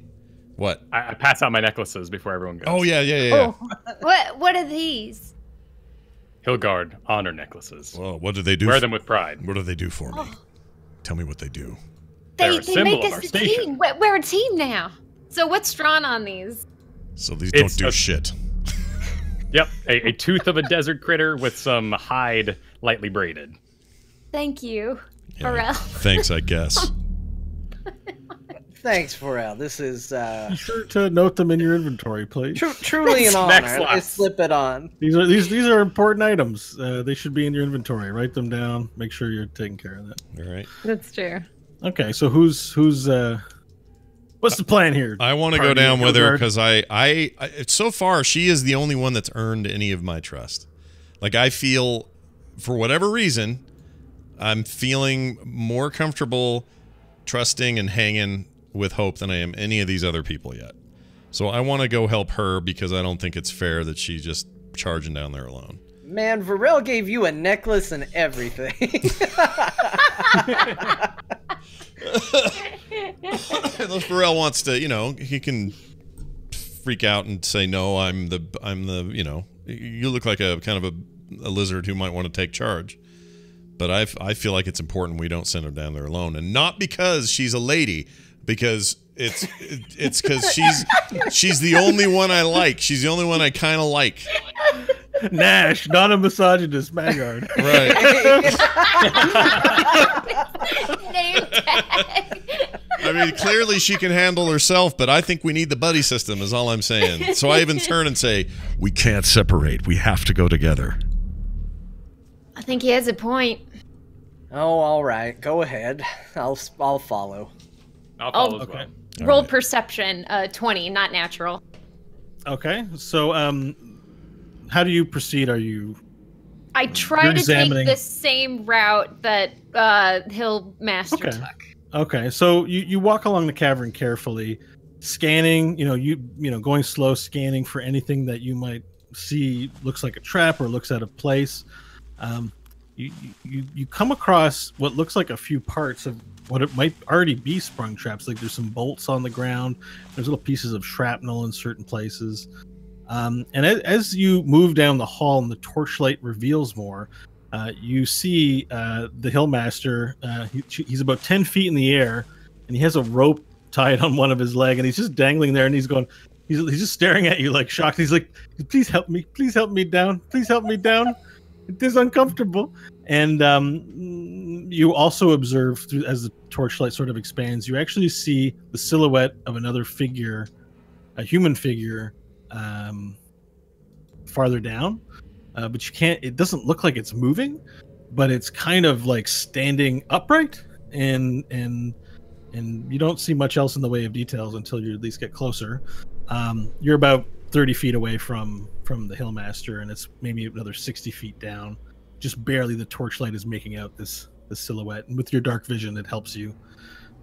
What? I pass out my necklaces before everyone goes. Oh yeah. What are these? Hillgard honor necklaces. Well, what do they do? Wear them with pride. What do they do for me? Tell me what they do. They're They a symbol make of us our a station. team. We're a team now. So what's drawn on these? So these It's don't do a- shit. Yep, a tooth of a desert critter with some hide lightly braided. Thank you, Yeah, Pharrell. Thanks, I guess. Thanks, Pharrell. This is Be sure to note them in your inventory, please. truly an Next honor. I lots. slip it on. These are important items. They should be in your inventory. Write them down. Make sure you're taking care of that. All right. That's true. Okay, so who's what's the plan here? I want to go Party down with her Hildegard? because I so far she is the only one that's earned any of my trust. Like I feel, for whatever reason, I'm feeling more comfortable trusting and hanging with Hope than I am any of these other people yet. So I want to go help her because I don't think it's fair that she's just charging down there alone. Man, Varel gave you a necklace and everything. Unless Pharrell wants to, he can freak out and say, no, I'm the, you look like a kind of a lizard who might want to take charge. But I feel like it's important we don't send her down there alone. And not because she's a lady, because it's because she's the only one I like. She's the only one I kind of like. Nash, not a misogynist, Magard. Right. Name tag. I mean, clearly she can handle herself, but I think we need the buddy system is all I'm saying. So I even turn and say, we can't separate. We have to go together. I think he has a point. Oh, all right. Go ahead. I'll follow. I'll follow as okay. well. All Roll right. perception, 20, not natural. Okay, so how do you proceed? Are you? I try You're to examining- take the same route that Hill Master Okay. took. Okay, so you walk along the cavern carefully, scanning. Going slow, scanning for anything that you might see looks like a trap or looks out of place. You come across what looks like a few parts of what it might already be sprung traps. Like there's some bolts on the ground. There's little pieces of shrapnel in certain places. And as you move down the hall and the torchlight reveals more, you see the Hillmaster. He's about 10 feet in the air, and he has a rope tied on one of his leg, and he's just dangling there, and he's just staring at you like shocked. He's like, please help me down, please help me down. It is uncomfortable. And you also observe, as the torchlight sort of expands, you actually see the silhouette of another figure, a human figure, farther down. But you can't. It doesn't look like it's moving, but it's kind of like standing upright, and you don't see much else in the way of details until you at least get closer. You're about 30 feet away from the Hillmaster, and it's maybe another 60 feet down. Just barely, the torchlight is making out this silhouette, and with your dark vision, it helps you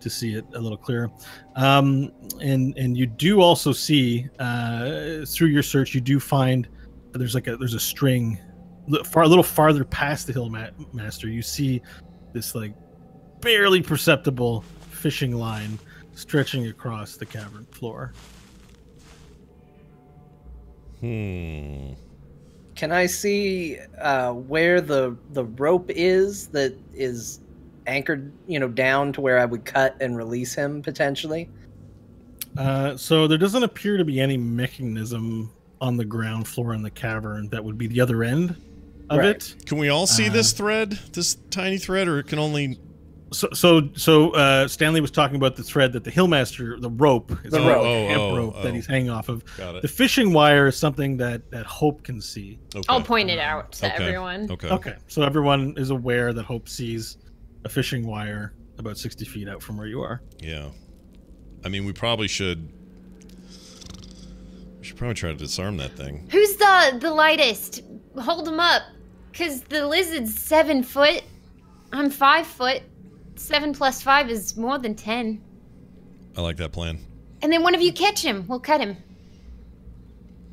to see it a little clearer. And you do also see through your search, you do find there's a string a little farther past the Hillmaster. You see this like barely perceptible fishing line stretching across the cavern floor. Can I see where the rope is that is anchored, down to where I would cut and release him potentially? So there doesn't appear to be any mechanism on the ground floor in the cavern that would be the other end of it. Can we all see this thread, this tiny thread, or it can only? So Stanley was talking about the thread that the Hillmaster, the rope, is a hemp rope that he's hanging off of. Got it. The fishing wire is something that Hope can see. Okay. I'll point it out to everyone. Okay. So everyone is aware that Hope sees a fishing wire about 60 feet out from where you are. Yeah. I mean, we probably should. We should probably try to disarm that thing. Who's the lightest? Hold him up, cause the lizard's 7 foot. I'm 5 foot. 7 plus 5 is more than 10. I like that plan. And then one of you catch him. We'll cut him.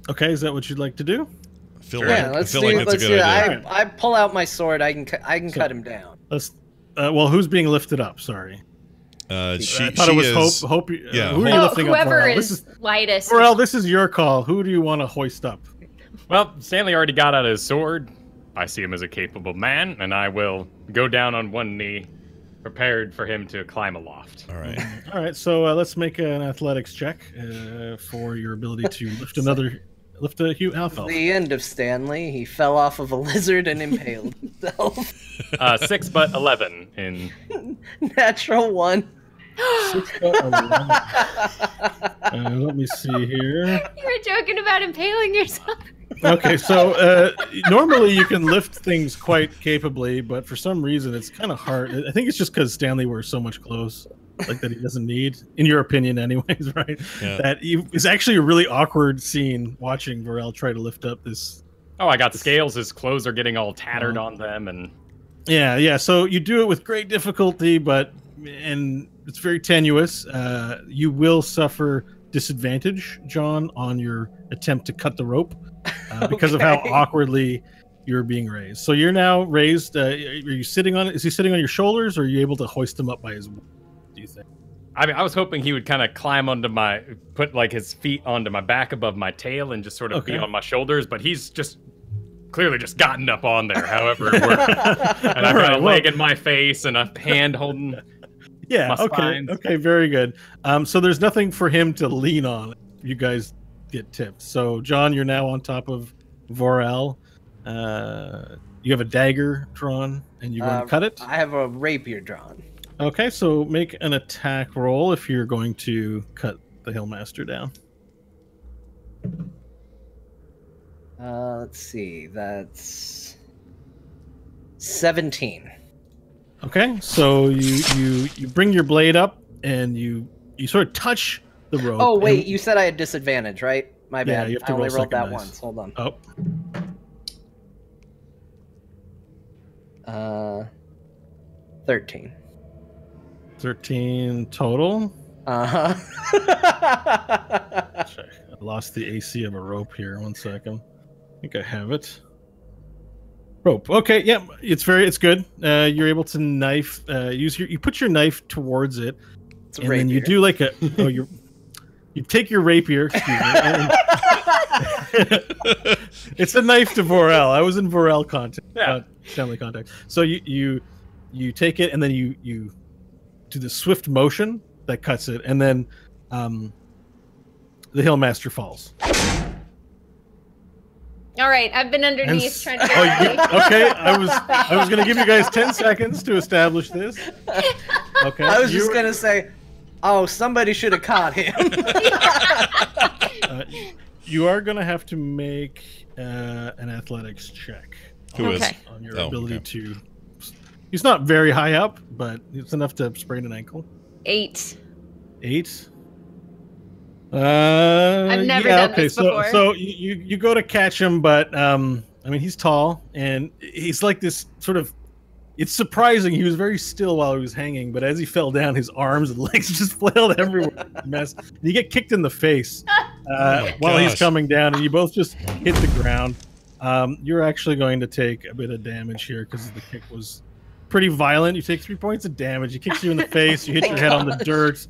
Okay, is that what you'd like to do? I feel Let's like do that's a good it. idea. I pull out my sword. I can cut him down. Let's. Well, who's being lifted up? Sorry. I thought it was is, Hope. Yeah, who are you lifting up? Whoever Varel? is lightest. Varel, this is your call. Who do you want to hoist up? Well, Stanley already got out his sword. I see him as a capable man, and I will go down on one knee, prepared for him to climb aloft. All right. All right, so let's make an athletics check for your ability to lift a half elf. The end of Stanley. He fell off of a lizard and impaled himself. 6 but 11 in. Natural 1. 6 foot 11. Let me see here. You were joking about impaling yourself. Okay, so normally you can lift things quite capably, but for some reason it's kind of hard. I think it's just because Stanley wears so much clothes, like that he doesn't need, in your opinion, anyways, right? Yeah. That it's actually a really awkward scene watching Varel try to lift up this. Oh, I got scales. His clothes are getting all tattered on them, and Yeah. So you do it with great difficulty, and it's very tenuous. You will suffer disadvantage, John, on your attempt to cut the rope. Because of how awkwardly you're being raised. So you're now raised. Are you sitting on it? Is he sitting on your shoulders, or are you able to hoist him up by his? Do you think? I mean, I was hoping he would kind of climb put like his feet onto my back above my tail and just sort of be on my shoulders, but he's just clearly just gotten up on there, however it worked. And I've got a leg in my face and a hand holding. Yeah. my Okay. spines. Okay. Very good. So there's nothing for him to lean on. You guys get tipped. So John, you're now on top of Varel. You have a dagger drawn, and you're going to cut it. I have a rapier drawn. Okay, so make an attack roll if you're going to cut the Hillmaster down. Let's see. That's 17. Okay, so you bring your blade up, and you sort of touch the rope. Oh wait, and- you said I had disadvantage, right? my Yeah, bad. you have to I only roll rolled second that dice. once. Hold on. Oh, 13. 13 total. Uh-huh. Check. I lost the AC of a rope here. 1 second. I think I have it. Rope. Okay, yeah, it's good. You're able to knife. You put your knife towards it, It's a and then you rapier. do like a. Oh, you take your rapier. Excuse me. It's a knife to Vorel. I was in Vorel contact. Yeah. Family contact. So you take it, and then you do the swift motion that cuts it, and then the Hillmaster falls. All right, I've been And underneath trying to oh, get okay, I was gonna give you guys 10 seconds to establish this. Okay. I was just gonna say, oh, somebody should have caught him. You are gonna have to make an athletics check Who is? Okay. on your Oh, ability okay. to. He's not very high up, but it's enough to sprain an ankle. 8. 8. I've never done this before. So you go to catch him, but I mean he's tall and he's like this sort of. It's surprising. He was very still while he was hanging, but as he fell down, his arms and legs just flailed everywhere. Mess. And you get kicked in the face while he's gosh. coming down, and you both just hit the ground. You're actually going to take a bit of damage here because the kick was pretty violent. You take 3 points of damage. He kicks you in the face. You hit your head on the dirt,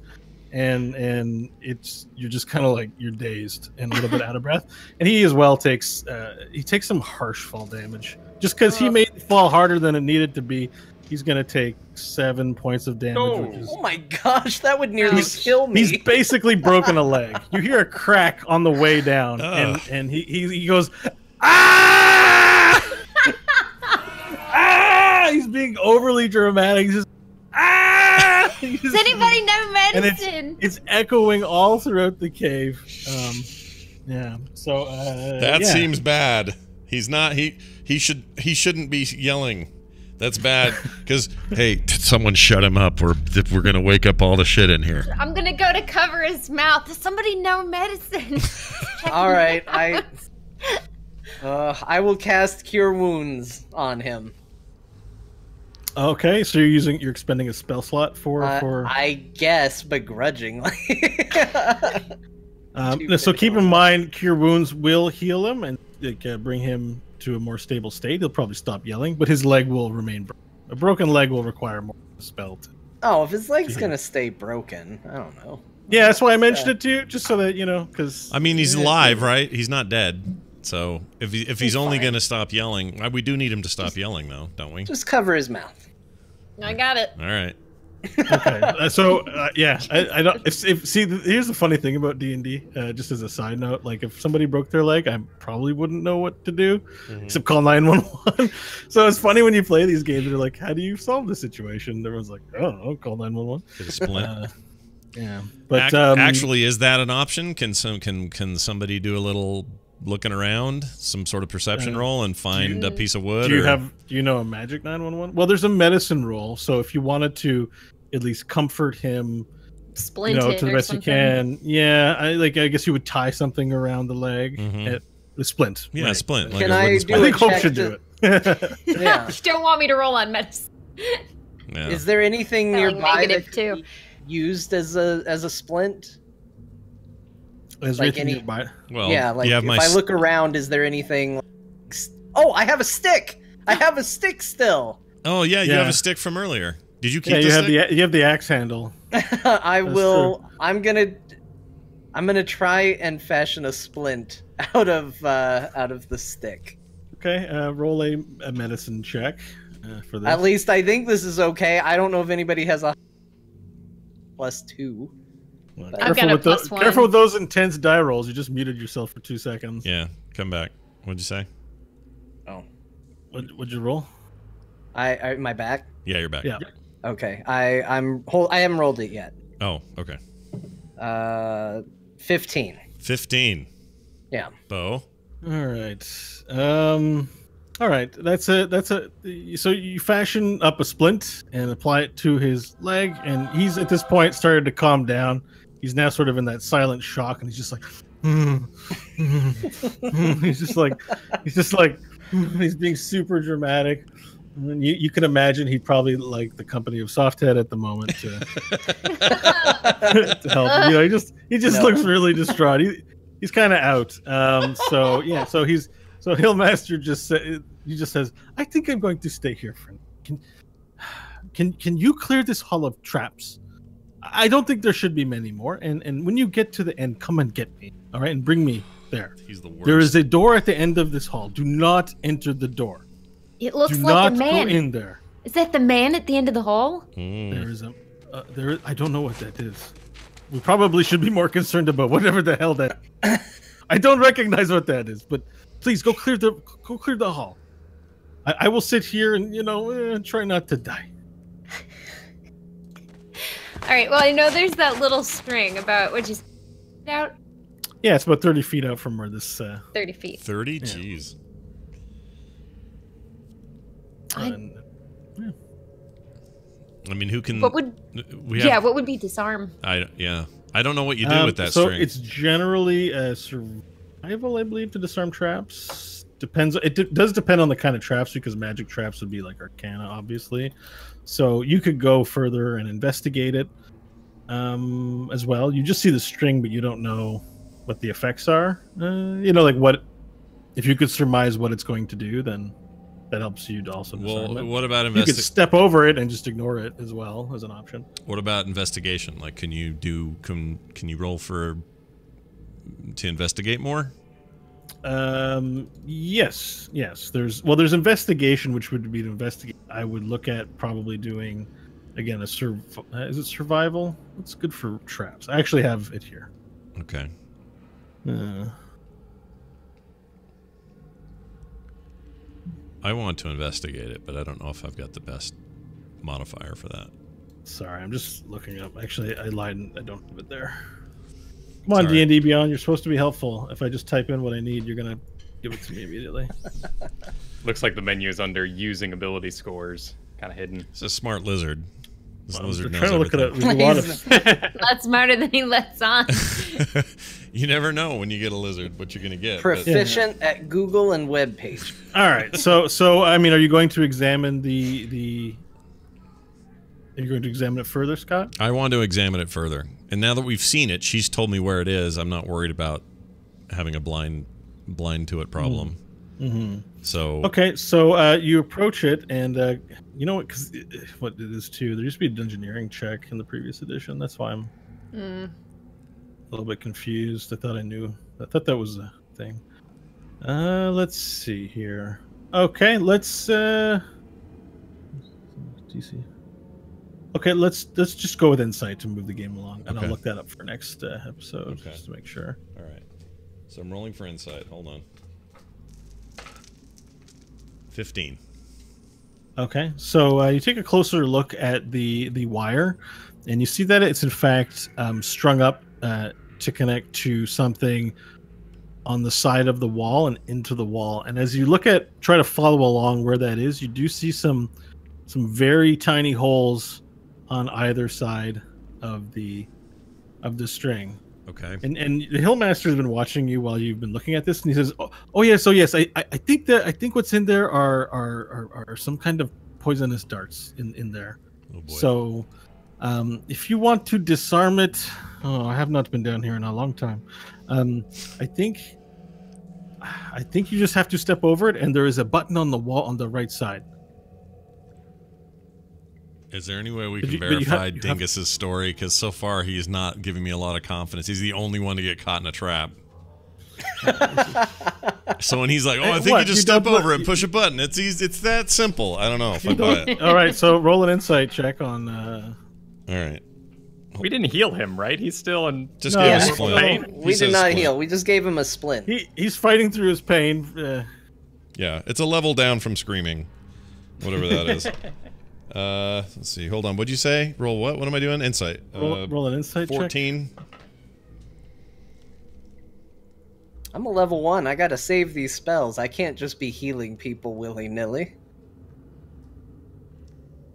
and you're just kind of like you're dazed and a little bit out of breath. And he as well takes some harsh fall damage just because he made it fall harder than it needed to be. He's going to take 7 points of damage. No. Which is, Oh my gosh, that would nearly Ouch. kill me. he's basically broken a leg. You hear a crack on the way down, and he goes, ah! Ah! He's being overly dramatic. He's just, ah! Does anybody know And medicine? it's echoing all throughout the cave. Yeah. So That yeah. seems bad. He's not. He shouldn't be yelling. That's bad. Because hey, someone shut him up. We're gonna wake up all the shit in here. I'm gonna go to cover his mouth. Does somebody know medicine? All right, I will cast Cure Wounds on him. Okay, so you're expending a spell slot for I guess begrudgingly. so keep in mind, Cure Wounds will heal him and bring him to a more stable state. He'll probably stop yelling, but his leg will remain broken. A broken leg will require more spell. Oh, if his leg's gonna stay broken, I don't know. Yeah, that's why I mentioned it to you, just so that you know, because I mean, he's alive, right? He's not dead. So if he's only fine. gonna stop yelling, we do need him to stop yelling, though, don't we? Just cover his mouth. I got it. All right. okay. Yeah, I don't. Here's the funny thing about D&D. Just as a side note, like if somebody broke their leg, I probably wouldn't know what to do, except call 911. So it's funny when you play these games. They're like, "How do you solve the situation?" Everyone's like, "I don't know, call 911." Get a splint. Yeah, but Actually, is that an option? Can somebody do a little looking around, some sort of perception roll, and find a piece of wood? do you know a magic 911? Well, there's a medicine roll, so if you wanted to at least comfort him, Splinted to the or best something. you can. Yeah, I guess you would tie something around the leg. Mhm. The splint. Yeah, right. splint. Can a I wooden do splint. I think a Hope check should to- do it. Yeah. You don't want me to roll on medicine. Yeah. Is there anything Spelling nearby negative, that too. could be used as a splint? Is Like there anything any- nearby? Well, Yeah, like you have if my I look around, is there anything? Oh, I have a stick. I have a stick still. Oh yeah, you Yeah. have a stick from earlier. Did you keep Yeah, the you have stick? you have the axe handle. I will. I'm gonna try and fashion a splint out of the stick. Okay, roll a medicine check for this. At least I think this is okay. I don't know if anybody has a +2. Well, I've got a with +1. careful with those intense die rolls. You just muted yourself for 2 seconds. Yeah, come back. What'd you say? Oh, What'd you roll? I my back. Yeah, you're back. Yeah. Okay, I haven't rolled it yet. Oh, okay. 15. 15. Yeah. Bo. All right. All right. That's a. So you fashion up a splint and apply it to his leg, and he's at this point started to calm down. He's now sort of in that silent shock, and he's just like, he's just like he's being super dramatic. And you can imagine he'd probably like the company of Softhead at the moment to help. You know, he just looks really distraught. He's kind of out. So Hillmaster just says, "I think I'm going to stay here for. Can you clear this hall of traps? I don't think there should be many more. And when you get to the end, come and get me. All right, and bring me there. He's the worst. There is a door at the end of this hall. Do not enter the door. It looks Do like not a man. go in there. Is that the man at the end of the hall? There is a I don't know what that is. We probably should be more concerned about whatever the hell that. I don't recognize what that is, but please go clear the hall. I will sit here and try not to die. All right. Well, I know there's that little string about what you out. Yeah, it's about 30 feet out from where this. 30 feet. 30? Jeez. I mean, who can? What would? What would be disarm? I don't know what you do with that so string. it's generally survival, I believe, to disarm traps. Depends. It does depend on the kind of traps, because magic traps would be like Arcana, obviously. So you could go further and investigate it as well. You just see the string, but you don't know what the effects are. Like what if you could surmise what it's going to do, then that helps you to also discern it. What about You could step over it and just ignore it as well as an option. What about investigation? Like, can you roll to investigate more? Yes. There's investigation, which would be to investigate. I would look at probably doing again is it survival? It's good for traps. I actually have it here. Okay. I want to investigate it, but I don't know if I've got the best modifier for that. Sorry, I'm just looking up. Actually, I lied. I don't have it there. Come on, D&D Beyond. You're supposed to be helpful. If I just type in what I need, you're going to give it to me immediately. Looks like the menu is under using ability scores. Kind of hidden. It's a smart lizard. This lizard knows trying to look everything. it up. There's a lot Lot smarter than he lets on. You never know when you get a lizard what you're going to get. Proficient at Google and web page. All right. So I mean, are you going to examine Are you going to examine it further, Scott? I want to examine it further. And now that we've seen it, she's told me where it is. I'm not worried about having a blind to it problem. Mm-hmm. So okay, so you approach it, and you know what? Because what it is too, there used to be a dungeoneering check in the previous edition. That's why I'm a little bit confused. I thought that was a thing. Let's see here. Okay, let's DC. Okay, let's just go with insight to move the game along, and I'll look that up for next episode just to make sure. All right. So I'm rolling for insight. Hold on. 15. Okay, so you take a closer look at the wire, and you see that it's in fact strung up to connect to something on the side of the wall and into the wall. And as you try to follow along where that is, you do see some very tiny holes on either side of the string. Okay. And the Hillmaster has been watching you while you've been looking at this, and he says, "Oh yes, I think what's in there are some kind of poisonous darts in there. Oh boy. So, if you want to disarm it, I have not been down here in a long time. I think you just have to step over it, and there is a button on the wall on the right side." Is there any way we can verify Dingus's story? Because so far he's not giving me a lot of confidence. He's the only one to get caught in a trap. So when he's like, "Oh, I think you just step over it and push a button," it's that simple. I don't know if I buy it. All right, so roll an insight check on. All right. We didn't heal him, right? He's still in. Just gave him a splint. We did not heal. We just gave him a splint. He's fighting through his pain. Yeah, it's a level down from screaming, whatever that is. Let's see. Hold on. What'd you say? Roll what? What am I doing? Insight. Roll an insight 14. check. I'm a level 1. I gotta save these spells. I can't just be healing people willy-nilly.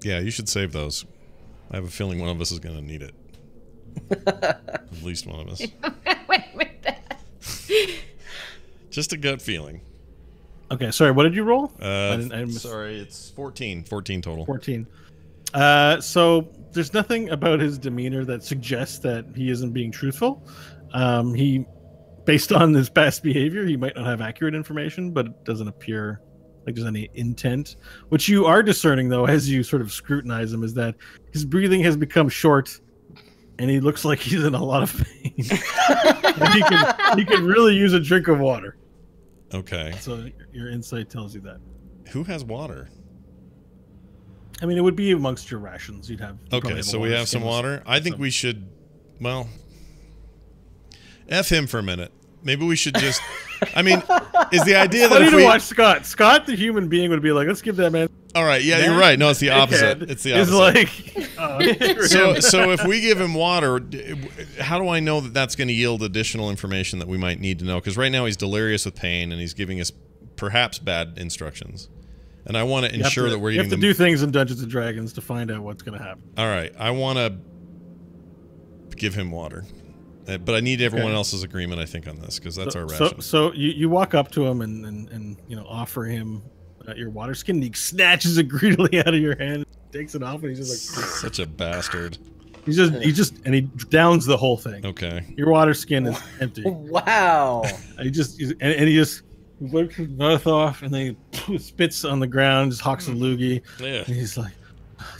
Yeah, you should save those. I have a feeling one of us is gonna need it. At least one of us. Wait. Just a gut feeling. Okay, sorry. What did you roll? I missed- Sorry, it's 14. 14 total. 14. So there's nothing about his demeanor that suggests that he isn't being truthful. He, based on his past behavior, he might not have accurate information, but it doesn't appear like there's any intent. What you are discerning, though, as you sort of scrutinize him, is that his breathing has become short, and he looks like he's in a lot of pain. And he can really use a drink of water. Okay. So your insight tells you that. Who has water? I mean, it would be amongst your rations. You'd have. Okay, so we have some water. I think we should, well, F him for a minute. Maybe we should just, I mean, is the idea that I if need we... to watch Scott. Scott, the human being, would be like, let's give that man... All right, yeah, you're right. No, it's the opposite. It's the opposite. It's like... So if we give him water, how do I know that that's going to yield additional information that we might need to know? Because right now he's delirious with pain, and he's giving us perhaps bad instructions. And I want to ensure that we're You getting have to do things in Dungeons & Dragons to find out what's going to happen. All right, I want to give him water. But I need everyone else's agreement, I think, on this, because that's our ration. So you walk up to him and offer him your water skin. And he snatches it greedily out of your hand, takes it off, and he's just like... Such a bastard. He downs the whole thing. Okay. Your water skin is empty. Wow. He just wipes his mouth off, and then he spits on the ground, just hawks a loogie. Yeah. And he's like,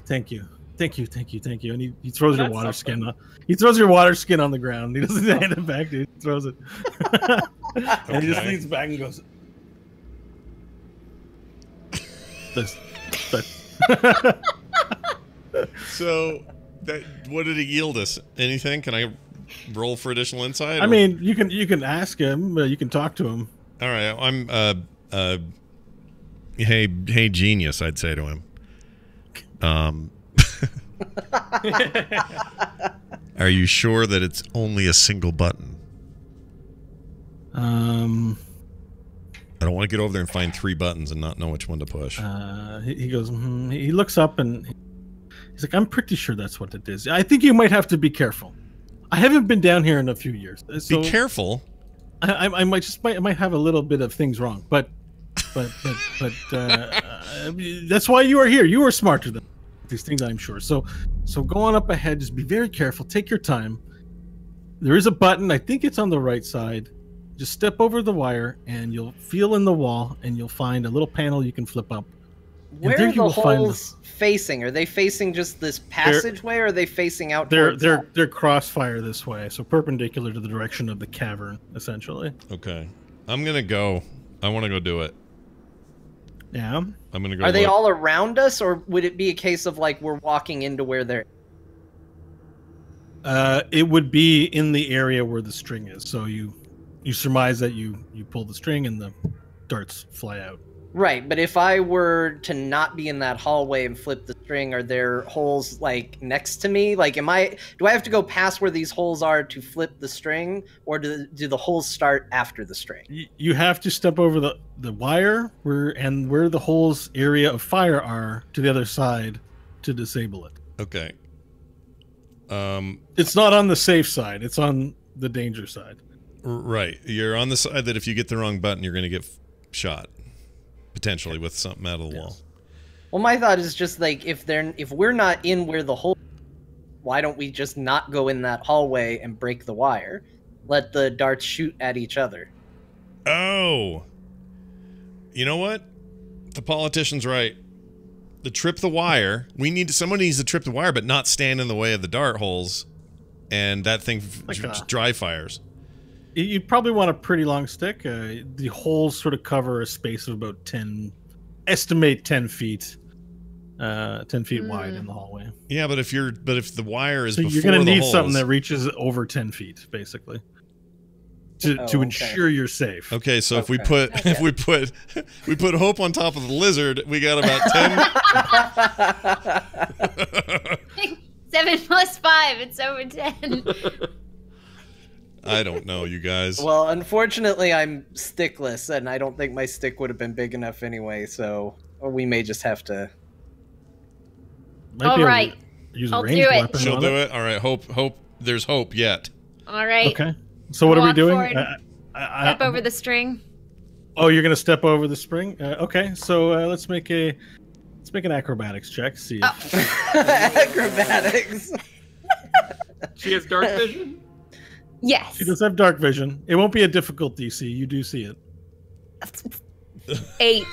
"Thank you. And he throws your water skin on. He throws your water skin on the ground. He doesn't hand it back, dude. He throws it. And he just leans back and goes, So, what did it yield us? Anything? Can I roll for additional insight? I mean, you can ask him. You can talk to him. All right, I'm hey genius, I'd say to him. Are you sure that it's only a single button? I don't want to get over there and find 3 buttons and not know which one to push. He goes. He looks up and he's like, "I'm pretty sure that's what it is. I think you might have to be careful. I haven't been down here in a few years. So be careful. I might have a little bit of things wrong, but that's why you are here. You are smarter than these things, I'm sure. So go on up ahead. Just be very careful. Take your time. There is a button. I think it's on the right side. Just step over the wire, and you'll feel in the wall, and you'll find a little panel you can flip up. Where are the holes facing? Are they facing just this passageway, or are they facing out? They're crossfire this way, so perpendicular to the direction of the cavern, essentially. Okay, I'm gonna go. I want to go do it. Yeah. I'm gonna go. Are they all around us, or would it be a case of like we're walking into where they're? It would be in the area where the string is. So you surmise that you pull the string and the darts fly out. Right, but if I were to not be in that hallway and flip the string, are there holes like next to me? Like, do I have to go past where these holes are to flip the string, or do the holes start after the string? You have to step over the wire where the holes area of fire are to the other side to disable it. Okay. It's not on the safe side. It's on the danger side. Right. You're on the side that if you get the wrong button, you're going to get shot. Potentially with something out of the wall. Well, my thought is just like if we're not in where the hole, why don't we just not go in that hallway and break the wire? Let the darts shoot at each other. Oh. You know what? The politician's right. Trip the wire. Someone needs to trip the wire, but not stand in the way of the dart holes, and that thing dry fires. You'd probably want a pretty long stick. The holes sort of cover a space of about 10 feet. 10 feet wide in the hallway. Yeah, but if the wire is so before you're going to need holes, something that reaches over 10 feet, basically, to ensure you're safe. Okay, so if we put Hope on top of the lizard, we got about 10. 7 plus 5, it's over 10. I don't know, you guys. Well, unfortunately, I'm stickless, and I don't think my stick would have been big enough anyway, so we may just have to... All right. I'll do it. She'll do it? All right, Hope, there's hope yet. All right. Okay. So what are we doing? Step over the string. Oh, you're gonna step over the spring. Okay, so let's make an acrobatics check. See if Acrobatics. She has dark vision. Yes. she does have dark vision. It won't be a difficult DC. You do see it. 8.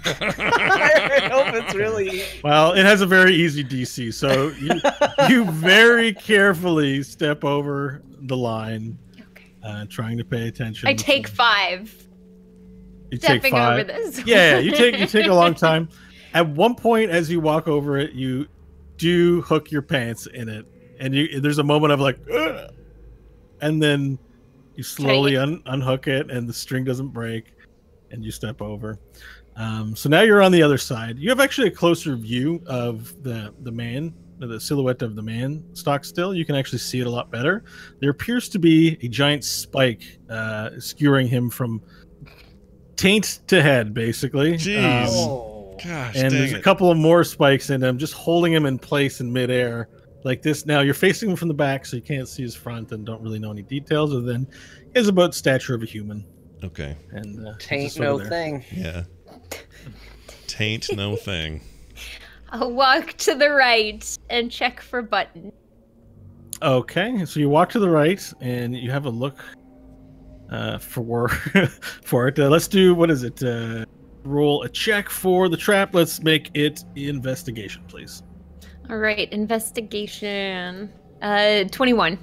I hope it's really. Well, it has a very easy DC, so you very carefully step over the line, Okay. trying to pay attention. I take 5. You take Stepping 5. over this. Yeah, you take a long time. At one point, as you walk over it, you do hook your pants in it, and there's a moment of like, ugh! And then you slowly unhook it, and the string doesn't break, and you step over. So now you're on the other side. You have actually a closer view of the man, the silhouette of the man stock still. You can actually see it a lot better. There appears to be a giant spike skewering him from taint to head, basically. Jeez. Oh. Gosh, And there's dang a it. couple of more spikes in him, just holding him in place in midair like this. Now you're facing him from the back, so you can't see his front and don't really know any details. Other than he has about stature of a human. Okay. And he's Taint just sort of no there. thing. Yeah. Taint no thing. I'll walk to the right and check for button. Okay, so you walk to the right and you have a look for for it. Let's do, what is it? Roll a check for the trap. Let's make it investigation, please. All right, investigation. 21.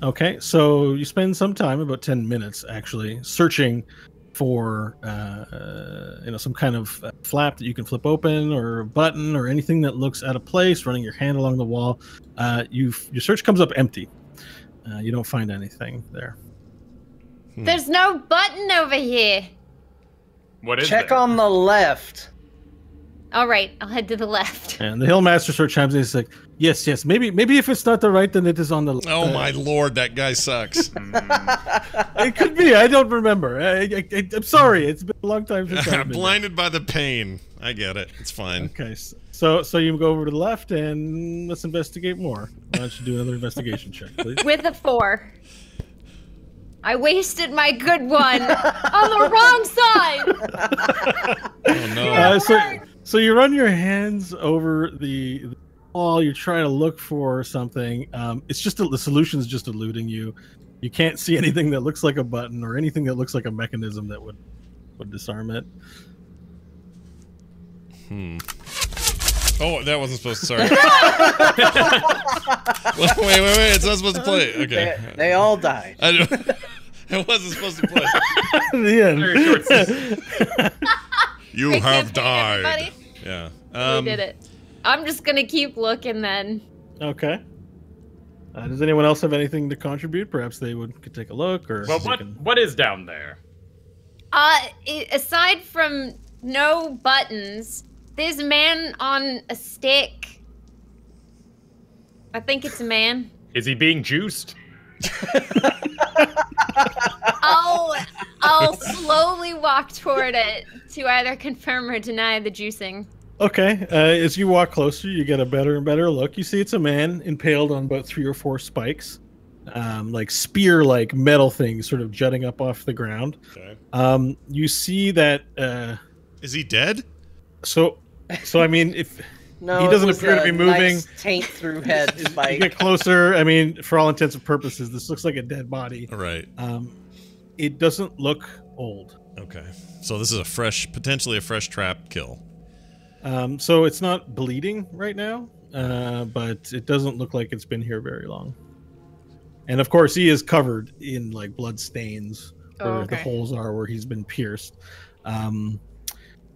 Okay, so you spend some time, about 10 minutes actually, searching for some kind of flap that you can flip open, or a button, or anything that looks out of place. Running your hand along the wall, your search comes up empty. You don't find anything there. There's no button over here. What is Check there? on the left. All right, I'll head to the left. And the Hillmaster sort of chimes in. He's like, "Yes, maybe if it's not the right, then it is on the left." Oh my lord, that guy sucks. It could be. I don't remember. I'm sorry. It's been a long time since I've been Blinded by the pain. I get it. It's fine. there. Okay, so you go over to the left and let's investigate more. Why don't you do another investigation check, please? With a 4. I wasted my good one on the wrong side. Oh no. So you run your hands over the wall. You're trying to look for something. It's just the solution is just eluding you. You can't see anything that looks like a button or anything that looks like a mechanism that would disarm it. Oh, that wasn't supposed to. Sorry. wait. It's not supposed to play. Okay. They all died. I don't. It wasn't supposed to play. The end. You Take have this, died. everybody. Yeah. We did it. I'm just gonna keep looking then. Okay. Does anyone else have anything to contribute? Perhaps they could take a look, or Well, they can- what is down there? Aside from no buttons, there's a man on a stick. I think it's a man. Is he being juiced? I'll slowly walk toward it to either confirm or deny the juicing. Okay. As you walk closer, you get a better and better look. You see it's a man impaled on about 3 or 4 spikes, like spear-like metal things, sort of jutting up off the ground. Okay. You see that. Is he dead? So I mean, if No, he doesn't it was appear to be a moving. Nice taint through head you spike. get closer, I mean, for all intents and purposes, this looks like a dead body. All right. It doesn't look old. Okay. So this is potentially a fresh trap kill. So it's not bleeding right now, but it doesn't look like it's been here very long. And of course, he is covered in like blood stains where Oh, the okay. holes are where he's been pierced.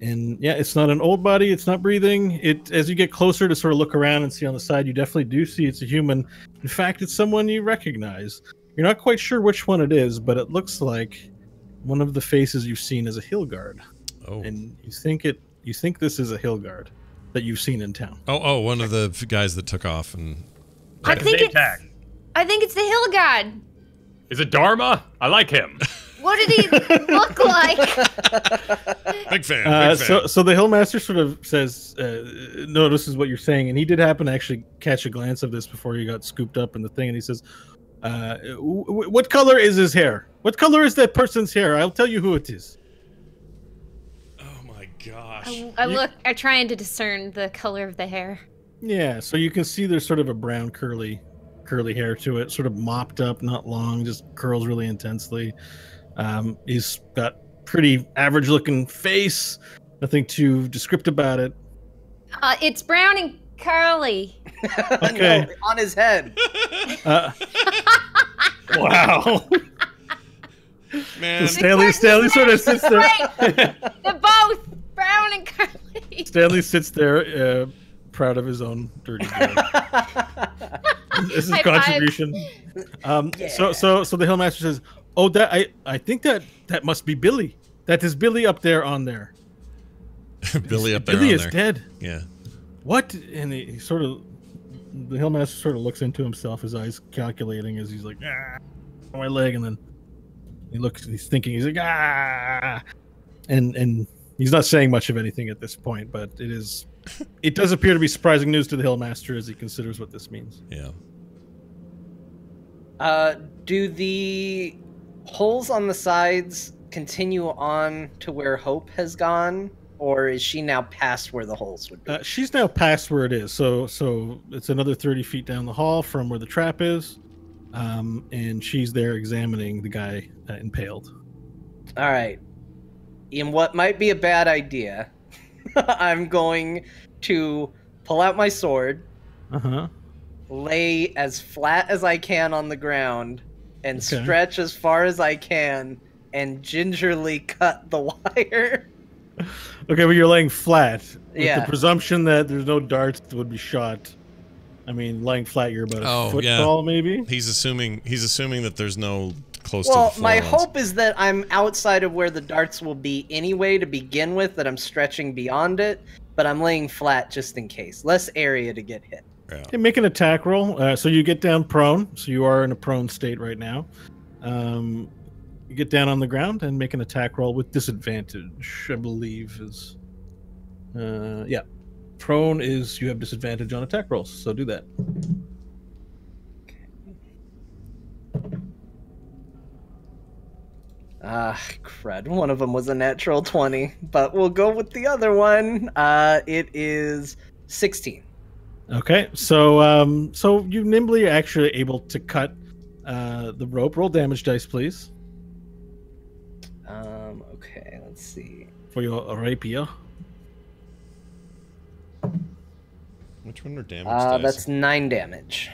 And yeah, it's not an old body. It's not breathing. As you get closer to sort of look around and see on the side, you definitely do see it's a human. In fact, it's someone you recognize. You're not quite sure which one it is, but it looks like one of the faces you've seen as a Hillguard. Oh. And you think this is a Hillguard that you've seen in town. Oh, one of the guys that took off and. I His think name it's tag. the hill god. Is it Dharma? I like him. What did he look like? Big fan. Big fan. So the Hillmaster sort of says, notices what you're saying, and he did happen to actually catch a glance of this before he got scooped up in the thing, and he says, what color is his hair? What color is that person's hair? I'll tell you who it is. gosh. I'm trying to discern the color of the hair. Yeah, so you can see there's sort of a brown curly hair to it, sort of mopped up, not long, just curls really intensely. He's got pretty average looking face, nothing too descriptive about it. It's brown and curly. Okay. No, on his head. Wow. Man, Stanley sort of sits there. Right. They're both brown and curly. Stanley sits there, proud of his own dirty job. This is High contribution. So the Hillmaster says, "Oh, that I think that must be Billy. That is Billy up there on there. Billy up there Billy on is there. dead. Yeah. What?" And he sort of, the Hillmaster sort of looks into himself, his eyes calculating as he's like, my leg, and then he's thinking, he's like, and he's not saying much of anything at this point, but it does appear to be surprising news to the Hillmaster as he considers what this means. Yeah. Do the holes on the sides continue on to where Hope has gone, or is she now past where the holes would be? She's now past where it is, so it's another 30 feet down the hall from where the trap is, and she's there examining the guy impaled. All right. In what might be a bad idea, I'm going to pull out my sword, lay as flat as I can on the ground, and stretch as far as I can, and gingerly cut the wire. Okay, but you're laying flat with Yeah. the presumption that there's no darts that would be shot. I mean, lying flat, you're about a foot tall, maybe. He's assuming that there's no close to Well, the floor my ones. hope is that I'm outside of where the darts will be anyway to begin with, that I'm stretching beyond it, but I'm laying flat just in case. Less area to get hit. Yeah. Okay, make an attack roll. So you get down prone. So you are in a prone state right now. You get down on the ground and make an attack roll with disadvantage, I believe is... yeah. Prone is you have disadvantage on attack rolls, so do that. Crud. One of them was a natural 20, but we'll go with the other one. It is 16. Okay, so so you nimbly are actually able to cut the rope. Roll damage dice, please, Okay, let's see. for your rapier. Which one are damage dice? That's 9 damage.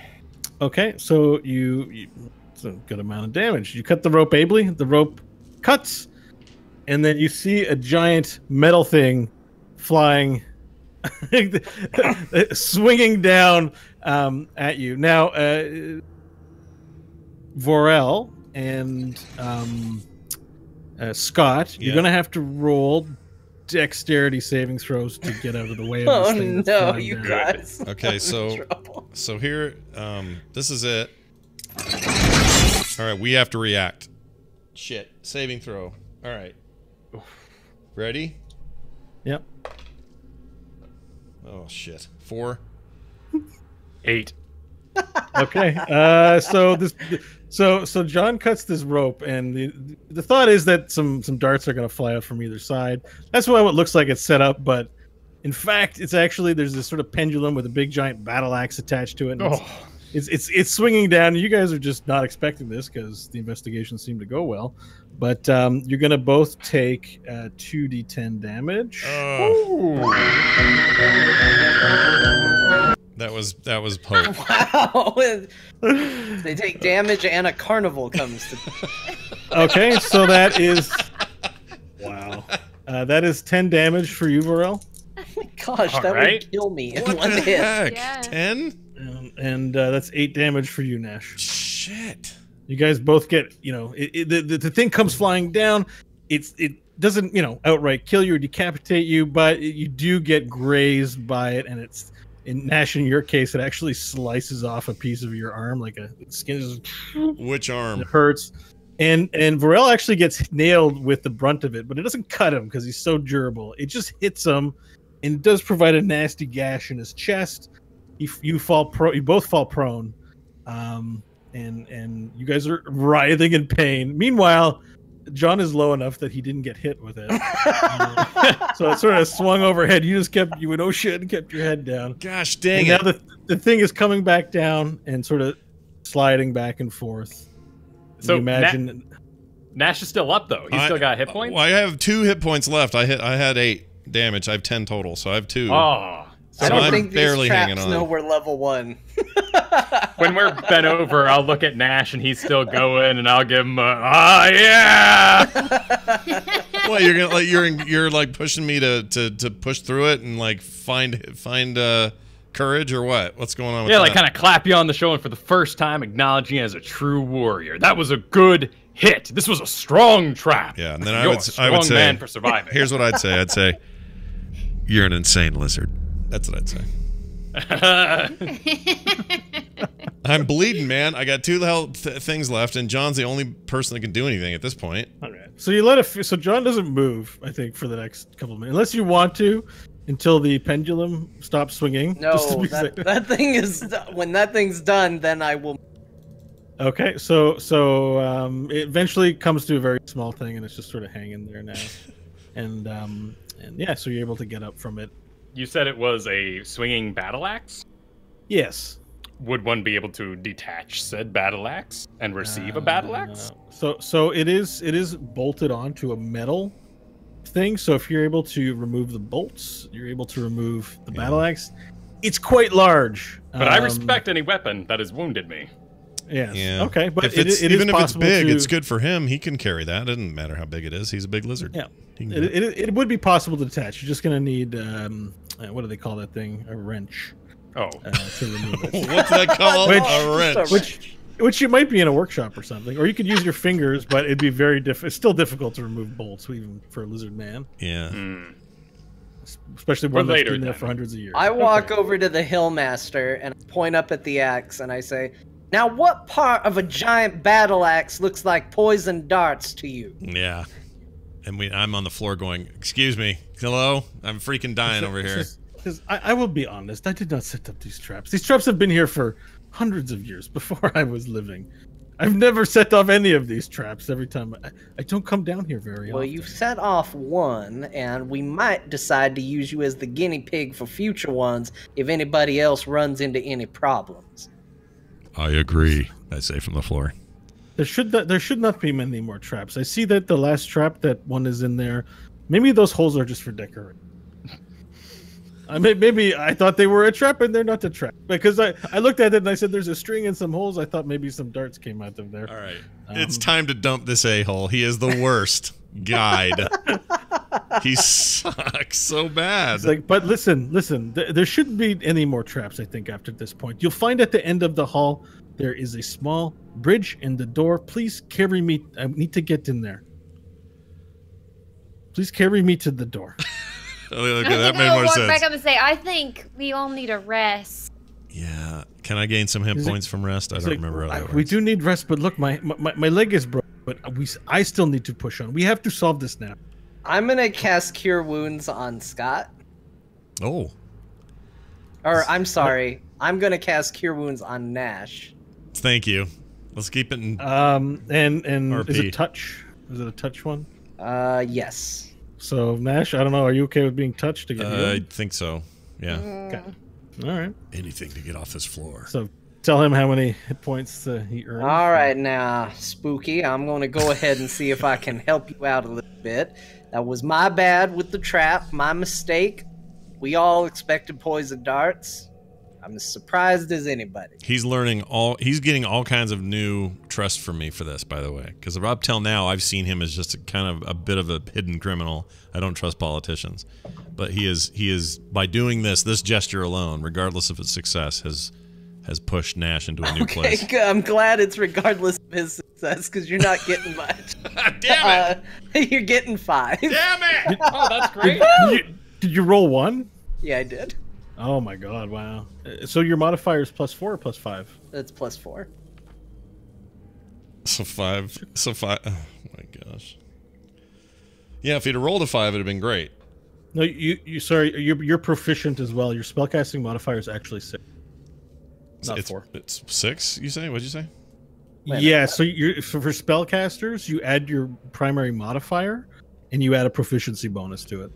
Okay, so it's a good amount of damage. You cut the rope ably. The rope cuts, and then you see a giant metal thing flying, swinging down at you. Now, Vorel and Scott, you're Yeah. going to have to roll dexterity saving throws to get out of the way of Oh this thing that's no, flying you down. guys. Okay, I'm in so trouble. here, this is it. All right, we have to react. Shit, saving throw. All right, ready? Yep. Oh shit, 4. 8. Okay. So John cuts this rope, and the thought is that some darts are going to fly out from either side. That's why it looks like it's set up, but in fact, it's actually there's this sort of pendulum with a big giant battle axe attached to it. And it's swinging down. You guys are just not expecting this because the investigation seemed to go well, but you're going to both take 2d10 damage. That was Pope. Wow. They take damage and a carnival comes to. Okay, so that is wow. That is 10 damage for you, Vorel. Gosh, All that right. would kill me in What one the hit. heck? Yeah. 10? And that's 8 damage for you, Nash. Shit. You guys both get, the thing comes flying down. It doesn't, outright kill you or decapitate you, but you do get grazed by it, and it's, in Nash, in your case, it actually slices off a piece of your arm, like a skin just Which arm? it hurts. And Vorel actually gets nailed with the brunt of it, but it doesn't cut him because he's so durable. It just hits him, and it does provide a nasty gash in his chest. You both fall prone, and you guys are writhing in pain. Meanwhile, John is low enough that he didn't get hit with it. So it sort of swung overhead. You went, oh shit, and kept your head down. Gosh dang And it. now the thing is coming back down and sort of sliding back and forth. So You imagine. Nash is still up though. He's still got hit points. Well, I have 2 hit points left. I had 8 damage. I have 10 total, so I have 2. Oh. I So don't I'm think barely these traps hanging on. know we're level 1. When we're bent over, I'll look at Nash and he's still going, and I'll give him a yeah. What, you're gonna like you're like pushing me to push through it and like find courage or what? What's going on with Yeah, that? like kind of clap you on the shoulder and for the first time acknowledge you as a true warrior. That was a good hit. This was a strong trap. Yeah, and then You're I a would strong say man for surviving. Here's what I'd say. I'd say you're an insane lizard. That's what I'd say. I'm bleeding, man. I got 2 things left, and John's the only person that can do anything at this point. All right. So you let it. So John doesn't move. I think for the next couple of minutes, unless you want to, until the pendulum stops swinging. No, just to be safe. that thing is when that thing's done, then I will. Okay, so it eventually comes to a very small thing, and it's just sort of hanging there now, and yeah, so you're able to get up from it. You said it was a swinging battle axe? Yes. Would one be able to detach said battle axe and receive a battle axe? So it is bolted onto a metal thing. So if you're able to remove the bolts, you're able to remove the battle axe. It's quite large. But I respect any weapon that has wounded me. Yes. Yeah. Okay, but if it's, it even is if it's possible big, to, it's good for him. He can carry that. It doesn't matter how big it is. He's a big lizard. Yeah. He can do it. It would be possible to detach. You're just gonna need what do they call that thing? A wrench. Oh. To remove it. What's that called? Which- A wrench. Which you might be in a workshop or something, or you could use your fingers, but it'd be very it's still difficult to remove bolts, even for a lizard man, Yeah. especially one For that's later, been there then. for hundreds of years. I walk Okay. over to the Hillmaster and point up at the axe and I say, "Now, what part of a giant battle axe looks like poison darts to you?" Yeah. And I'm on the floor going, "Excuse me. Hello? I'm freaking dying over here." Because I will be honest, I did not set up these traps. These traps have been here for hundreds of years before I was living. I've never set off any of these traps. Every time I don't come down here very Well, often. you've set off one, and we might decide to use you as the guinea pig for future ones if anybody else runs into any problems. I agree, I say from the floor. There should not be many more traps. I see that the last trap, that one is in there. Maybe those holes are just for decoration. Maybe I thought they were a trap and they're not a trap. Because I looked at it and I said there's a string and some holes. I thought maybe some darts came out of there. All right. It's time to dump this a-hole. He is the worst guide. He sucks so bad. It's like, but listen, there shouldn't be any more traps, I think, after this point. You'll find at the end of the hall there is a small bridge and the door. Please carry me. I need to get in there. Please carry me to the door. Okay, I that think made I'll more walk sense. back up and say, I think we all need a rest. Yeah. Can I gain some hit Is it- points from rest? I It's don't like, remember how that we works. do need rest, but look, my leg is broken. But I still need to push on. We have to solve this now. I'm gonna cast Cure Wounds on Scott. Oh. Or, I'm sorry, I'm gonna cast Cure Wounds on Nash. Thank you. Let's keep it in. And RP. is it touch? Is it a touch one? Yes. So Nash, I don't know. Are you okay with being touched again? I think so. Yeah. Okay. All right. Anything to get off this floor. So tell him how many hit points he earned. All right, now, Spooky, I'm going to go ahead and see if I can help you out a little bit. That was my bad with the trap, my mistake. We all expected poison darts. I'm as surprised as anybody. He's getting all kinds of new trust from me for this, by the way. Because up till now, I've seen him as just a bit of a hidden criminal. I don't trust politicians. But he is by doing this gesture alone, regardless of its success, has pushed Nash into a new Okay, place. good. I'm glad it's regardless of his success because you're not getting much. Damn it! You're getting 5. Damn it! Oh, that's great. Did you roll one? Yeah, I did. Oh my god! Wow. So your modifier is +4 or +5? That's +4. So 5. Oh my gosh. Yeah, if he'd have rolled a 5, it'd have been great. No, you're proficient as well. Your spellcasting modifier is actually 6. Not 4. It's 6. You say? What'd you say? Yeah, so for spellcasters, you add your primary modifier, and you add a proficiency bonus to it.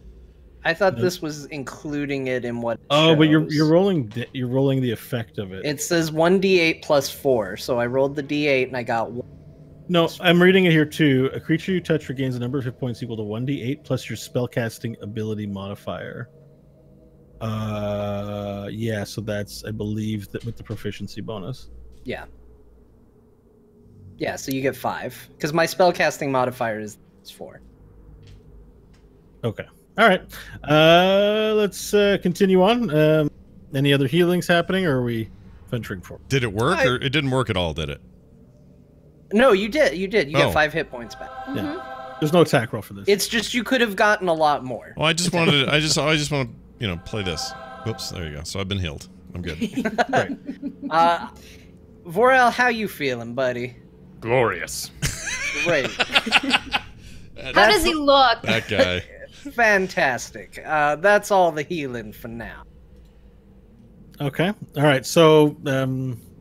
I thought this was including it in what. Oh, but you're shows. rolling the effect of it. It says 1d8 plus 4, so I rolled the d8 and I got 1. No, I'm reading it here too. A creature you touch regains a number of hit points equal to 1d8 plus your spellcasting ability modifier. Yeah, so that's, I believe, that with the proficiency bonus. Yeah. Yeah, so you get 5 because my spellcasting modifier is 4. Okay. All right. Let's continue on. Any other healings happening, or are we venturing forward? Did it work, or it didn't work at all? Did it? No, you did. You did. You Oh. get 5 hit points back. Yeah. There's no attack roll for this. It's just you could have gotten a lot more. Well, I just wanted. I just want to, play this. Oops, there you go. So I've been healed. I'm good. Right. Vorel, how you feeling, buddy? Glorious. Great. How does he look? That guy. Fantastic. That's all the healing for now. Okay. All right. So,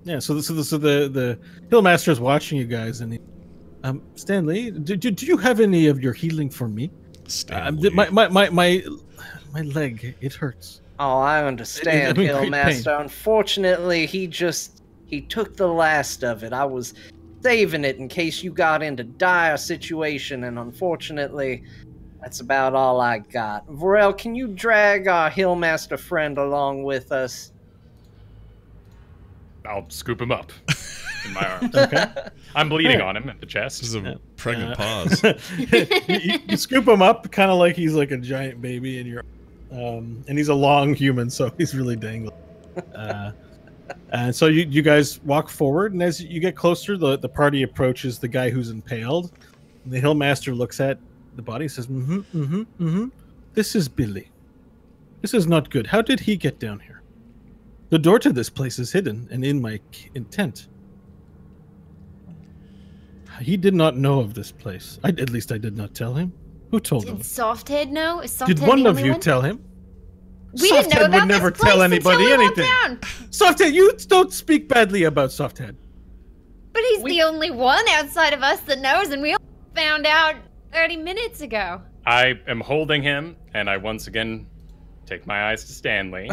yeah. So the Hillmaster is watching you guys, and he, Stanley, do you have any of your healing for me? Stanley. My leg, it hurts. Oh, I understand, I'm in great Hillmaster. Unfortunately, he took the last of it. I was saving it in case you got into dire situation, and unfortunately, that's about all I got. Vorel, can you drag our Hillmaster friend along with us? I'll scoop him up in my arms. Okay. I'm bleeding on him at the chest. This is a pregnant pause. you scoop him up, kind of like he's like a giant baby in your, and he's a long human, so he's really dangling. And so you guys walk forward, and as you get closer, the party approaches the guy who's impaled. And the Hillmaster looks at the body and says, This is Billy. This is not good. How did he get down here? The door to this place is hidden and in my intent. He did not know of this place. At least I did not tell him. Who told him? Did Softhead know? Is Softhead Did one the of only you one? tell him? We didn't know Softhead about would never this place tell until anybody we walked anything. down. Softhead, you don't speak badly about Softhead. But he's the only one outside of us that knows, and we all found out 30 minutes ago. I am holding him, and I once again take my eyes to Stanley.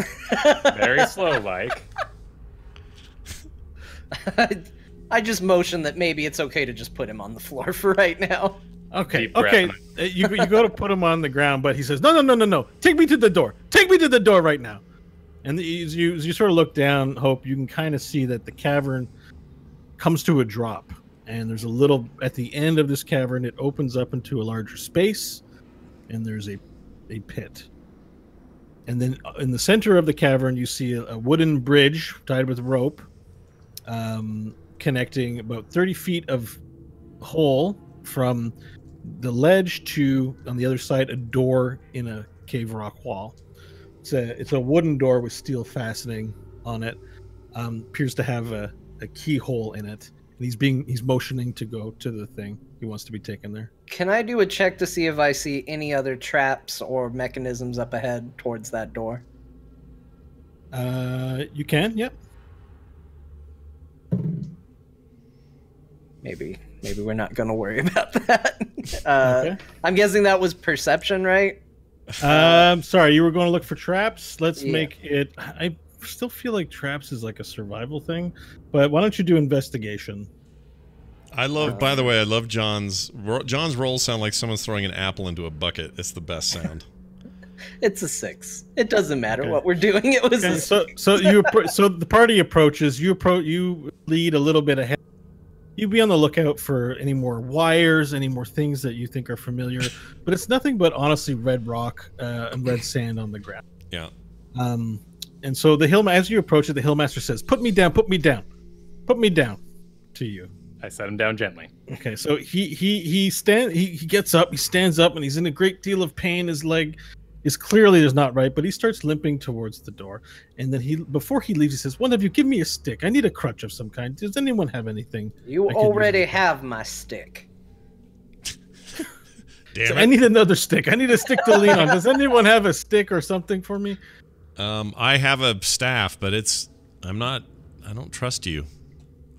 Very slow-like. I just motion that maybe it's okay to just put him on the floor for right now. Okay, Deep breath, okay. You go to put him on the ground, but he says, No. Take me to the door. Take me to the door right now. And as you sort of look down, Hope, you can kind of see that the cavern comes to a drop. And there's a little, at the end of this cavern, it opens up into a larger space. And there's a pit. And then in the center of the cavern, you see a wooden bridge tied with rope, connecting about 30 feet of hole from the ledge to, on the other side, a door in a cave rock wall. It's a wooden door with steel fastening on it. Appears to have a keyhole in it. And he's motioning to go to the thing. He wants to be taken there. Can I do a check to see if I see any other traps or mechanisms up ahead towards that door? You can, yep. Maybe we're not going to worry about that. Okay. I'm guessing that was perception, right? Sorry, you were going to look for traps? Let's Yeah. make it... I still feel like traps is like a survival thing, but why don't you do investigation? I love. By the way, I love John's rolls. Sound like someone's throwing an apple into a bucket. It's the best sound. It's a 6. It doesn't matter Okay. what we're doing. It was Okay, a so 6. so the party approaches. You lead a little bit ahead. You be on the lookout for any more wires, any more things that you think are familiar, but it's nothing but honestly red rock and red sand on the ground. Yeah. And so as you approach it, the Hillmaster says, "Put me down, put me down, put me down." To you. I set him down gently. Okay, so he gets up, he stands up, and he's in a great deal of pain. His leg is clearly is not right, but he starts limping towards the door. And then before he leaves, he says, "One of you, give me a stick. I need a crutch of some kind. Does anyone have anything? You I could already use?" have my stick. Damn So it. I need another stick. I need a stick to lean on. Does anyone have a stick or something for me? I have a staff, but I don't trust you.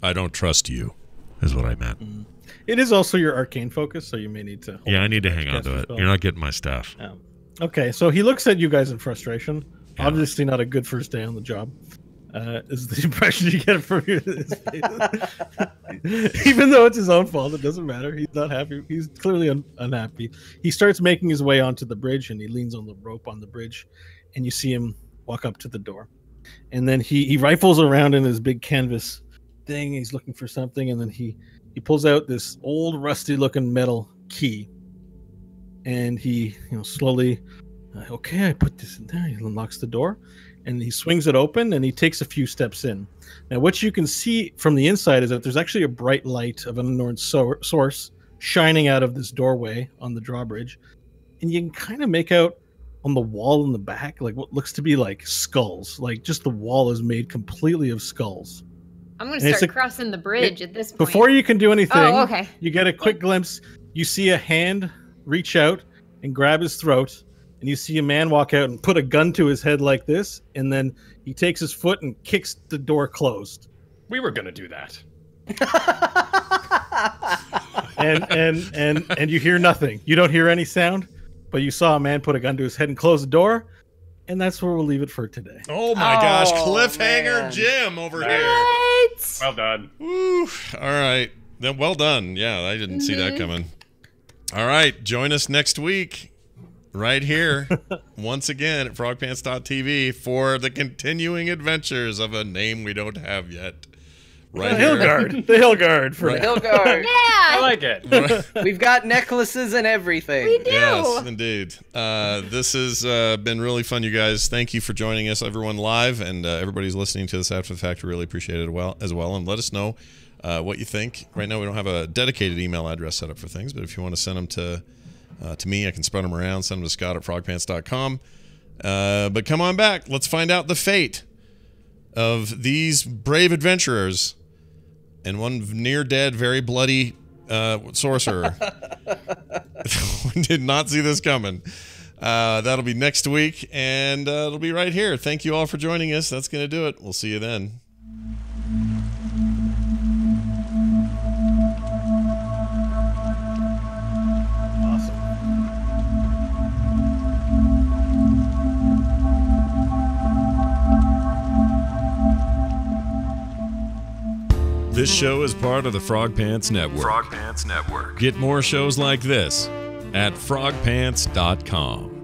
I don't trust you. is what I meant. It is also your arcane focus, so you may need to. Yeah, I need to hang on to it. You're not getting my stuff. Okay, so he looks at you guys in frustration. Yeah. Obviously, not a good first day on the job. Is the impression you get from you? Even though it's his own fault, it doesn't matter. He's not happy. He's clearly unhappy. He starts making his way onto the bridge, and he leans on the rope on the bridge, and you see him walk up to the door. And then he rifles around in his big canvas thing. He's looking for something, and then he pulls out this old rusty-looking metal key, and he slowly, okay, I put this in there. He unlocks the door. And he swings it open, and he takes a few steps in. Now, what you can see from the inside is that there's actually a bright light of an unknown source shining out of this doorway on the drawbridge. And you can kind of make out on the wall in the back, like what looks to be like skulls. Like just the wall is made completely of skulls. I'm going to start crossing the bridge at this point. Before you can do anything, okay. You get a quick glimpse. You see a hand reach out and grab his throat. And you see a man walk out and put a gun to his head like this, and then he takes his foot and kicks the door closed. We were gonna do that. and you hear nothing. You don't hear any sound, but you saw a man put a gun to his head and close the door, and that's where we'll leave it for today. Oh my gosh, cliffhanger man. Jim over here. Well done. Woo. All right. Then well done. Yeah, I didn't see that coming. All right, join us next week. Right here, once again at frogpants.tv for the continuing adventures of a name we don't have yet. Right the Hillguard. The Hillguard. For the Hillguard. Yeah. I like it. We've got necklaces and everything. We do. Yes, indeed. This has been really fun, you guys. Thank you for joining us, everyone live, and everybody's listening to this after the fact. We really appreciate it as well. And let us know what you think. Right now, we don't have a dedicated email address set up for things, but if you want to send them to me, I can spread them around, send them to Scott at frogpants.com. But come on back. Let's find out the fate of these brave adventurers and one near-dead, very bloody sorcerer. Did not see this coming. That'll be next week, and it'll be right here. Thank you all for joining us. That's going to do it. We'll see you then. This show is part of the Frog Pants Network. Frog Pants Network. Get more shows like this at frogpants.com.